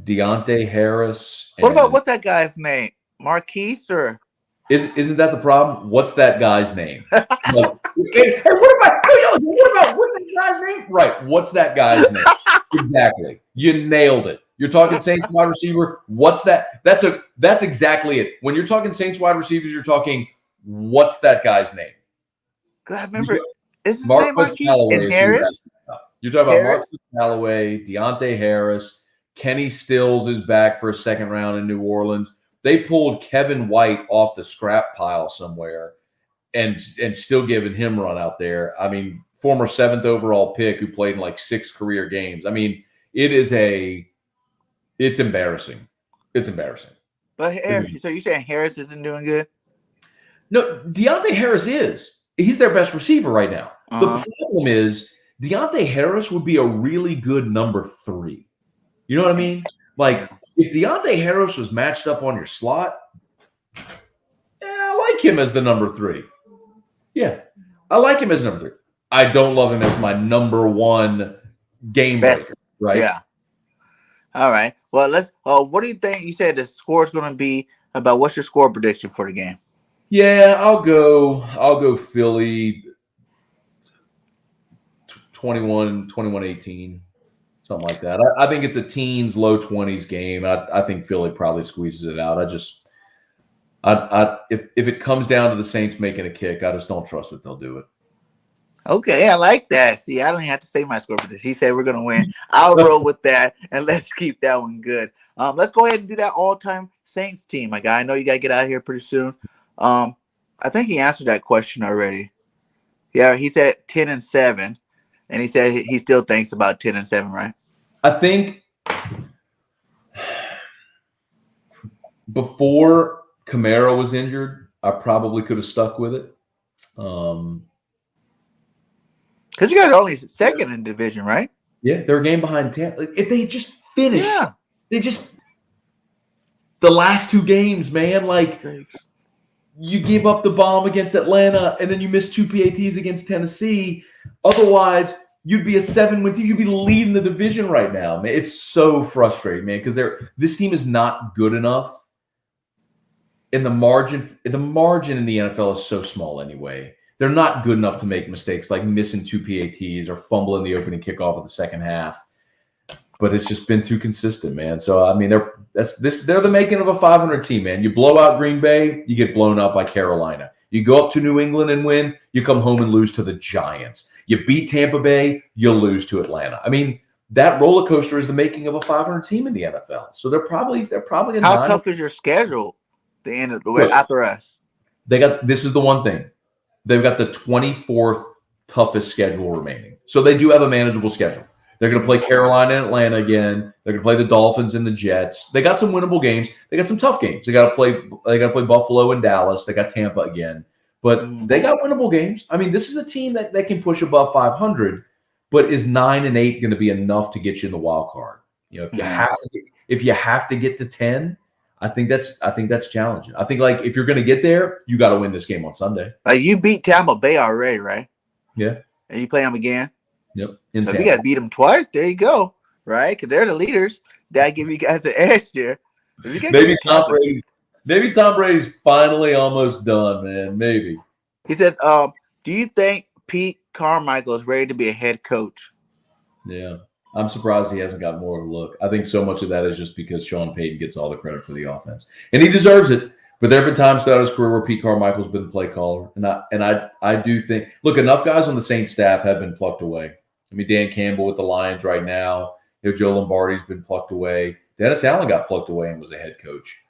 Deontay Harris. What's that guy's name? Marquise or? Isn't that the problem? What's that guy's name? Like, hey, what's that guy's name? Right. What's that guy's name? Exactly. You nailed it. You're talking Saints wide receiver. What's that? That's exactly it. When you're talking Saints wide receivers, you're talking what's that guy's name? I remember. Isn't Marcus Callaway. Harris? You're talking about Marcus Callaway, Deontay Harris, Kenny Stills is back for a second round in New Orleans. They pulled Kevin White off the scrap pile somewhere and still giving him run out there. I mean, former 7th overall pick who played in like 6 career games. I mean, it's embarrassing. It's embarrassing. But so you're saying Harris isn't doing good? No, Deontay Harris is. He's their best receiver right now. The problem is Deontay Harris would be a really good number 3. You know what I mean? Like, if Deontay Harris was matched up on your slot, I like him as the number 3. Yeah, I like him as number 3. I don't love him as my number 1 game breaker, right? Yeah. All right. Well, let's. What do you think? You said the score is going to be about. What's your score prediction for the game? Yeah, I'll go Philly 21-18, something like that. I think it's a teens, low 20s game. I think Philly probably squeezes it out. If it comes down to the Saints making a kick, I just don't trust that they'll do it. Okay, I like that. See, I don't even have to say my score for this. He said we're going to win. I'll roll with that, and let's keep that one good. Let's go ahead and do that all-time Saints team, my guy. I know you got to get out of here pretty soon. I think he answered that question already. Yeah, he said 10-7, and he said he still thinks about 10-7, right? I think before Kamara was injured, I probably could have stuck with it. Because you guys are only second in division, right? Yeah, they're a game behind Tampa. If they just finished, the last 2 games, man, like you give up the bomb against Atlanta and then you miss 2 PATs against Tennessee. Otherwise, you'd be a 7-win team. You'd be leading the division right now, man. It's so frustrating, man, because this team is not good enough. And the margin in the NFL is so small anyway. They're not good enough to make mistakes like missing 2 PATs or fumbling the opening kickoff of the second half. But it's just been too consistent, man. So I mean, they're the making of a 500 team, man. You blow out Green Bay, you get blown out by Carolina. You go up to New England and win, you come home and lose to the Giants. You beat Tampa Bay, you lose to Atlanta. I mean, that roller coaster is the making of a 500 team in the NFL. So they're probably How tough is your schedule? The end of the way after us. This is the one thing. They've got the 24th toughest schedule remaining. So they do have a manageable schedule. They're going to play Carolina and Atlanta again. They're going to play the Dolphins and the Jets. They got some winnable games. They got some tough games. They got to play Buffalo and Dallas. They got Tampa again. But they got winnable games. I mean, this is a team that can push above 500, but is 9-8 going to be enough to get you in the wild card? You know, if you have to get to 10, I think that's challenging. I think like if you're going to get there, you got to win this game on Sunday. Like you beat Tampa Bay already, right? Yeah. And you play them again. Yep. So if you got to beat them twice, there you go, right? Because they're the leaders. That give you guys an edge there. Maybe Tom Brady's finally almost done, man. Maybe. He says, do you think Pete Carmichael is ready to be a head coach? Yeah. I'm surprised he hasn't got more of a look. I think so much of that is just because Sean Payton gets all the credit for the offense. And he deserves it. But there have been times throughout his career where Pete Carmichael's been the play caller. And I do think, look, enough guys on the Saints staff have been plucked away. I mean, Dan Campbell with the Lions right now. You know, Joe Lombardi's been plucked away. Dennis Allen got plucked away and was a head coach.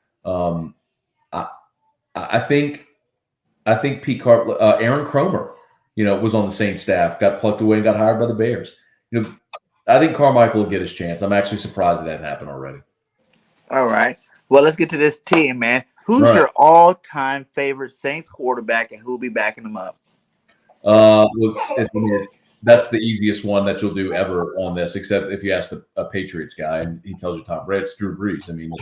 I think Aaron Cromer, you know, was on the Saints staff, got plucked away and got hired by the Bears. You know, I think Carmichael will get his chance. I'm actually surprised it hadn't happened already. All right. Well, let's get to this team, man. Who's your all-time favorite Saints quarterback, and who'll be backing them up? That's the easiest one that you'll do ever on this, except if you ask a Patriots guy and he tells you Tom Brady, it's Drew Brees. I mean,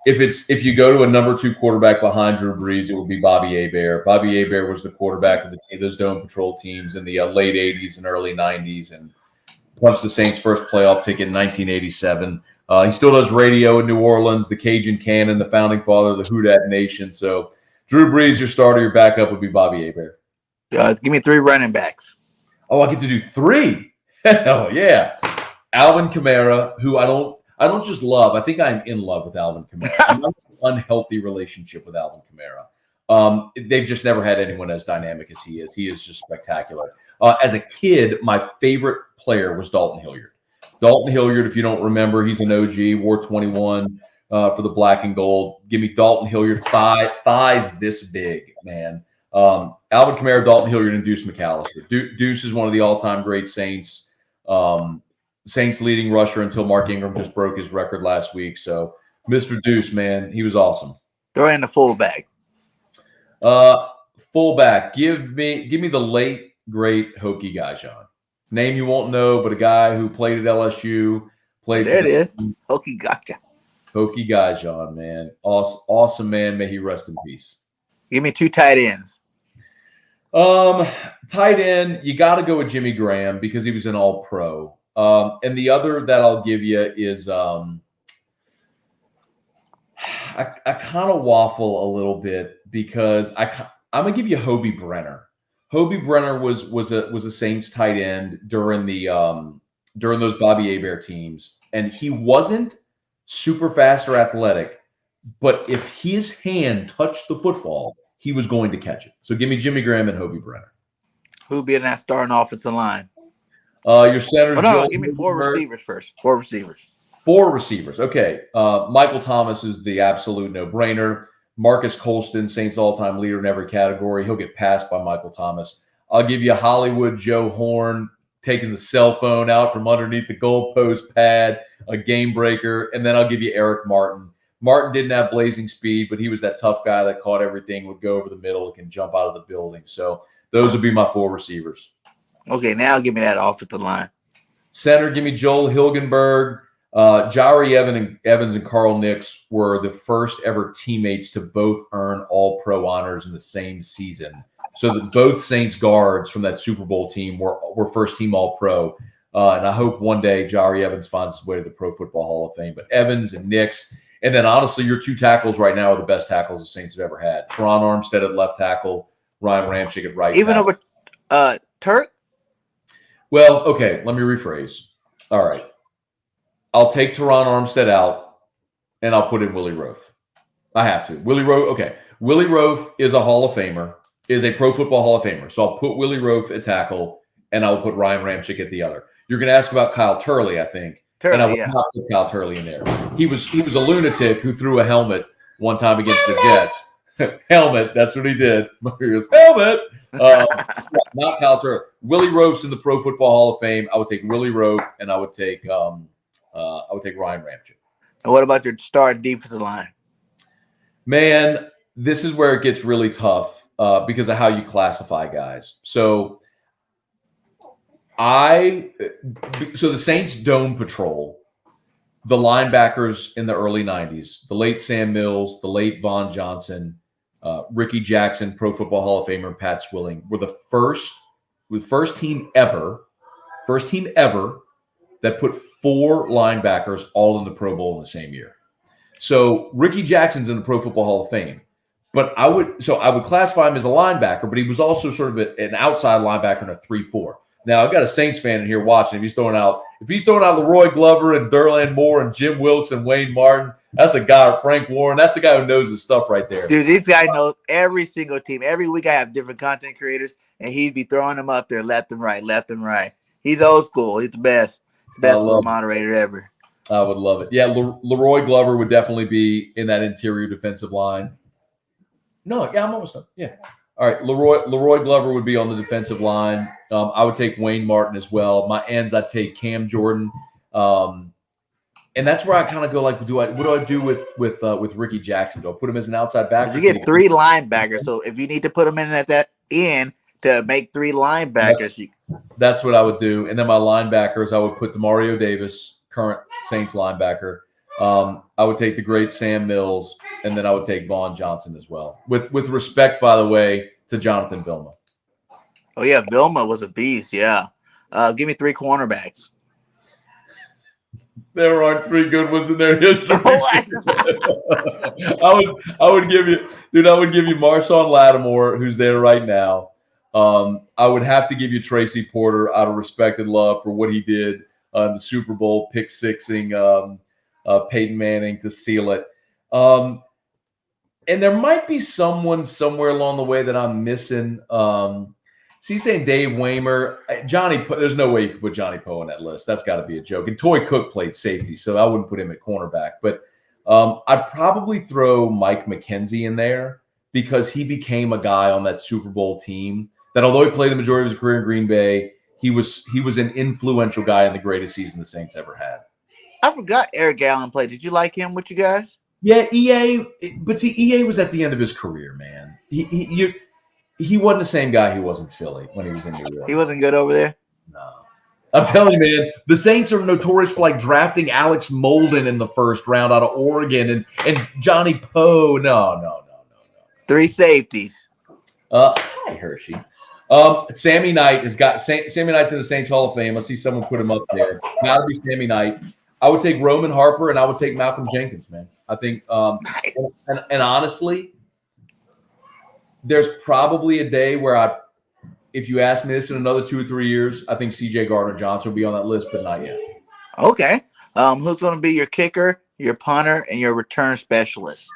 if you go to a number 2 quarterback behind Drew Brees, it would be Bobby Hebert. Bobby Hebert was the quarterback of those Dome Patrol teams in the late 80s and early 90s, and punched the Saints' first playoff ticket in 1987. He still does radio in New Orleans, the Cajun Cannon, the founding father of the Houdat Nation. So Drew Brees, your starter, your backup would be Bobby Hebert. Give me 3 running backs. Oh, I get to do 3. Hell yeah. Alvin Kamara, who I don't just love. I think I'm in love with Alvin Kamara. I'm not in an unhealthy relationship with Alvin Kamara. They've just never had anyone as dynamic as he is. He is just spectacular. As a kid, my favorite player was Dalton Hilliard. Dalton Hilliard, if you don't remember, he's an OG, wore 21 for the black and gold. Give me Dalton Hilliard, thighs this big, man. Alvin Kamara, Dalton Hilliard, and Deuce McAllister. Deuce is one of the all-time great Saints. Saints leading rusher until Mark Ingram just broke his record last week. So Mr. Deuce, man, he was awesome. Throw in the fullback. Fullback. Give me the late, great Hokie Gajan. Name you won't know, but a guy who played at LSU. There it is. Hokie Gajan. Hokie Gajan, man. Awesome man. May he rest in peace. Give me 2 tight ends. Tight end, you got to go with Jimmy Graham because he was an all-pro. And the other that I'll give you is I kind of waffle a little bit because I'm going to give you Hobie Brenner. Hobie Brenner was a Saints tight end during those Bobby Hebert teams, and he wasn't super fast or athletic, but if his hand touched the football, he was going to catch it. So give me Jimmy Graham and Hobie Brenner. Who'll be in that starting offensive line? Your centers. No, give me 4 receivers first. 4 receivers. 4 receivers. Okay. Michael Thomas is the absolute no-brainer. Marcus Colston, Saints all-time leader in every category. He'll get passed by Michael Thomas. I'll give you Hollywood Joe Horn taking the cell phone out from underneath the goalpost pad, a game breaker, and then I'll give you Eric Martin. Martin didn't have blazing speed, but he was that tough guy that caught everything, would go over the middle, and can jump out of the building. So those would be my 4 receivers. Okay, now give me that offensive line. Center, give me Joel Hilgenberg. Jari Evans and Carl Nix were the first ever teammates to both earn All-Pro honors in the same season. So that both Saints guards from that Super Bowl team were first team All-Pro. And I hope one day Jari Evans finds his way to the Pro Football Hall of Fame. But Evans and Nix, and then honestly, your two tackles right now are the best tackles the Saints have ever had. Teron Armstead at left tackle, Ryan Ramczyk at right tackle. Even over Turk? Well, okay, let me rephrase. All right. I'll take Teron Armstead out, and I'll put in Willie Roaf. I have to. Willie Roaf, okay. Willie Roaf is a Hall of Famer, is a Pro Football Hall of Famer. So I'll put Willie Roaf at tackle, and I'll put Ryan Ramczyk at the other. You're going to ask about Kyle Turley, I think. And I would not put Kyle Turley in there. He was a lunatic who threw a helmet one time against the Jets. Helmet, that's what he did. He goes, helmet. Not Kyle Turley. Willie Roaf's in the Pro Football Hall of Fame. I would take Willie Roaf, and I would take Ryan Ramczyk. And what about your star defensive line? Man, this is where it gets really tough because of how you classify guys. So the Saints Dome Patrol, the linebackers in the early 90s, the late Sam Mills, the late Vaughn Johnson, Ricky Jackson, Pro Football Hall of Famer, and Pat Swilling were the first team ever that put 4 linebackers all in the Pro Bowl in the same year. So Ricky Jackson's in the Pro Football Hall of Fame, but I would classify him as a linebacker, but he was also sort of an outside linebacker in a 3-4. Now I've got a Saints fan in here watching. If he's throwing out Leroy Glover and Derland Moore and Jim Wilkes and Wayne Martin, that's a guy, or Frank Warren. That's a guy who knows his stuff right there. Dude, this guy knows every single team. Every week I have different content creators, and he'd be throwing them up there left and right. He's old school. He's the best little moderator ever. I would love it. Yeah, Leroy Glover would definitely be in that interior defensive line. No, yeah, I'm almost done. Yeah. All right, Leroy Glover would be on the defensive line. I would take Wayne Martin as well. My ends, I'd take Cam Jordan. And that's where I kind of go like, what do I do with Ricky Jackson? Do I put him as an outside backer? You get 3 linebackers, so if you need to put him in at that end to make 3 linebackers, that's what I would do. And then my linebackers, I would put DeMario Davis, current Saints linebacker. I would take the great Sam Mills, and then I would take Vaughn Johnson as well. With respect, by the way, to Jonathan Vilma. Oh yeah, Vilma was a beast. Yeah, give me 3 cornerbacks. There aren't 3 good ones in their history. I would give you Marshawn Lattimore, who's there right now. I would have to give you Tracy Porter out of respect and love for what he did in the Super Bowl, pick-sixing Peyton Manning to seal it. And there might be someone somewhere along the way that I'm missing. He's saying Dave Waymer. There's no way you could put Johnny Poe on that list. That's got to be a joke. And Toy Cook played safety, so I wouldn't put him at cornerback. But I'd probably throw Mike McKenzie in there because he became a guy on that Super Bowl team that, although he played the majority of his career in Green Bay, he was an influential guy in the greatest season the Saints ever had. I forgot Eric Allen played. Did you like him with you guys? Yeah, EA was at the end of his career, man. He wasn't the same guy he was in Philly when he was in New York. He wasn't good over there? No. I'm telling you, man, the Saints are notorious for like drafting Alex Molden in the first round out of Oregon and Johnny Poe. No. 3 safeties. Hi, Hershey. Sammy Knight Sammy Knight's in the Saints Hall of Fame. I see someone put him up there. Gotta be Sammy Knight. I would take Roman Harper and I would take Malcolm Jenkins, man. I think, and honestly, there's probably a day where if you ask me this in another 2 or 3 years, I think C.J. Gardner-Johnson will be on that list, but not yet. Okay. Who's going to be your kicker, your punter, and your return specialist?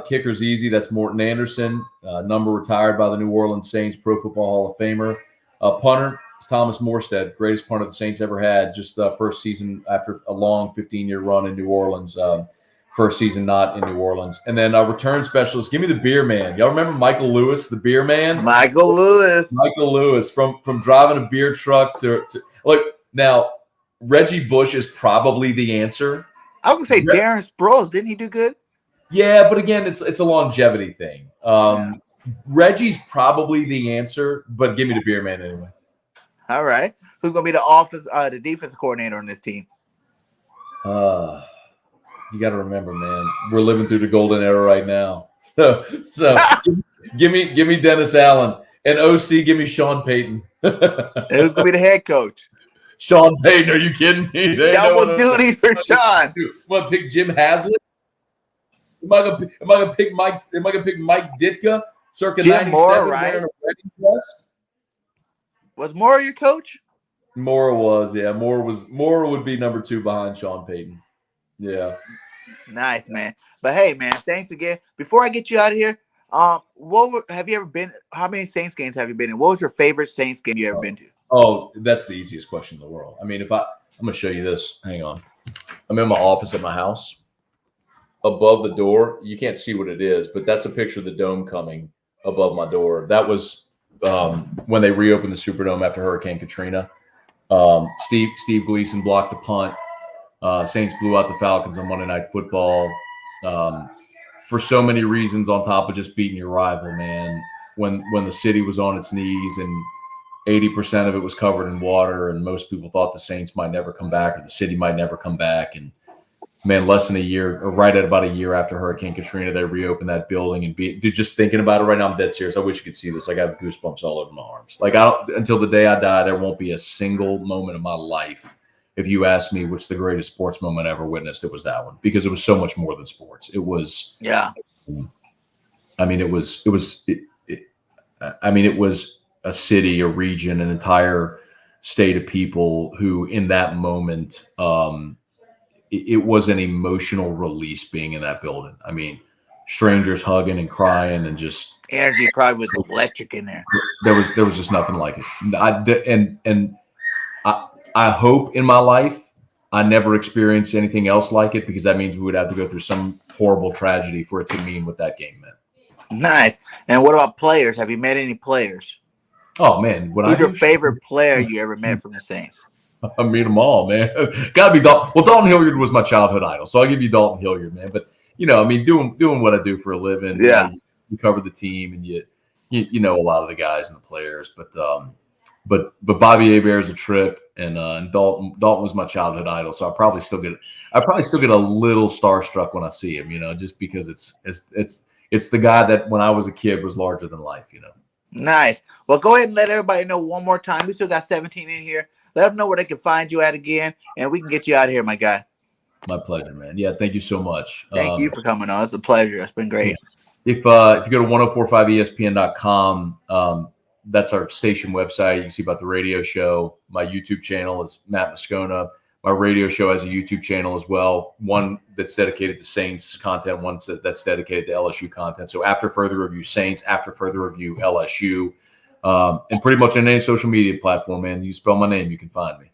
Kicker's easy. That's Morton Anderson, number retired by the New Orleans Saints, Pro Football Hall of Famer. Punter is Thomas Morstead, greatest punter the Saints ever had, just first season after a long 15-year run in New Orleans. First season not in New Orleans. And then return specialist, give me the beer man. Y'all remember Michael Lewis, the beer man? Michael Lewis from driving a beer truck to look. Now, Reggie Bush is probably the answer. I was going to say Darren Sproles. Didn't he do good? Yeah, but again, it's a longevity thing. Reggie's probably the answer, but give me the beer man anyway. All right. Who's going to be the defensive coordinator on this team? You got to remember, man, we're living through the golden era right now. So give me Dennis Allen, and OC. Give me Sean Payton. Who's gonna be the head coach? Sean Payton? Are you kidding me? Double duty for Sean. Want to pick Jim Haslett? Am I gonna pick Mike? Am I gonna pick Mike Ditka? Circa Jim 97, Moore, right? wearing a wedding dress? Was Moore your coach? Moore was, yeah. Moore would be number 2 behind Sean Payton. Yeah. Nice, man. But hey, man, thanks again. Before I get you out of here, have you ever been? How many Saints games have you been in? What was your favorite Saints game you ever been to? Oh, that's the easiest question in the world. I mean, I'm gonna show you this. Hang on. I'm in my office at my house. Above the door, you can't see what it is, but that's a picture of the dome coming above my door. That was when they reopened the Superdome after Hurricane Katrina. Steve Gleason blocked the punt. Saints blew out the Falcons on Monday Night Football. For so many reasons, on top of just beating your rival, man. When the city was on its knees and 80% of it was covered in water, and most people thought the Saints might never come back or the city might never come back. And man, less than a year, or right at about a year after Hurricane Katrina, they reopened that building. And dude, just thinking about it right now, I'm dead serious. I wish you could see this. I got goosebumps all over my arms. Like, until the day I die, there won't be a single moment of my life. If you ask me what's the greatest sports moment I ever witnessed, it was that one, because it was so much more than sports. It was, yeah. I mean, it was a city, a region, an entire state of people who, in that moment, it was an emotional release being in that building. I mean, strangers hugging and crying, and just energy probably was electric in there. There was just nothing like it. I hope in my life I never experienced anything else like it, because that means we would have to go through some horrible tragedy for it to mean what that game meant. Nice. And what about players? Have you met any players? Oh man, who's your favorite player you ever met from the Saints? I meet them all, man. Gotta be Dalton. Well, Dalton Hilliard was my childhood idol, so I'll give you Dalton Hilliard, man. But I mean, doing what I do for a living. Yeah, you cover the team, and you know a lot of the guys and the players. But Bobby Hebert's a trip, and Dalton was my childhood idol, so I probably still get a little starstruck when I see him, just because it's the guy that when I was a kid was larger than life, Nice. Well, go ahead and let everybody know one more time. We still got 17 in here. Let them know where they can find you at again, and we can get you out of here, my guy. My pleasure, man. Yeah, thank you so much. Thank you for coming on. It's a pleasure. It's been great. If you go to 1045ESPN.com, that's our station website. You can see about the radio show. My YouTube channel is Matt Moscona. My radio show has a YouTube channel as well, one that's dedicated to Saints content, one that's dedicated to LSU content. So after further review Saints, after further review LSU, and pretty much on any social media platform, man. You spell my name, you can find me.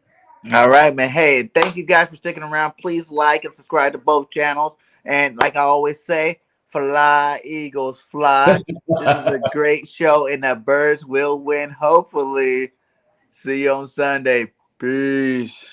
All right, man. Hey, thank you guys for sticking around. Please like and subscribe to both channels. And like I always say, fly, Eagles, fly. This is a great show, and the Birds will win, hopefully. See you on Sunday. Peace.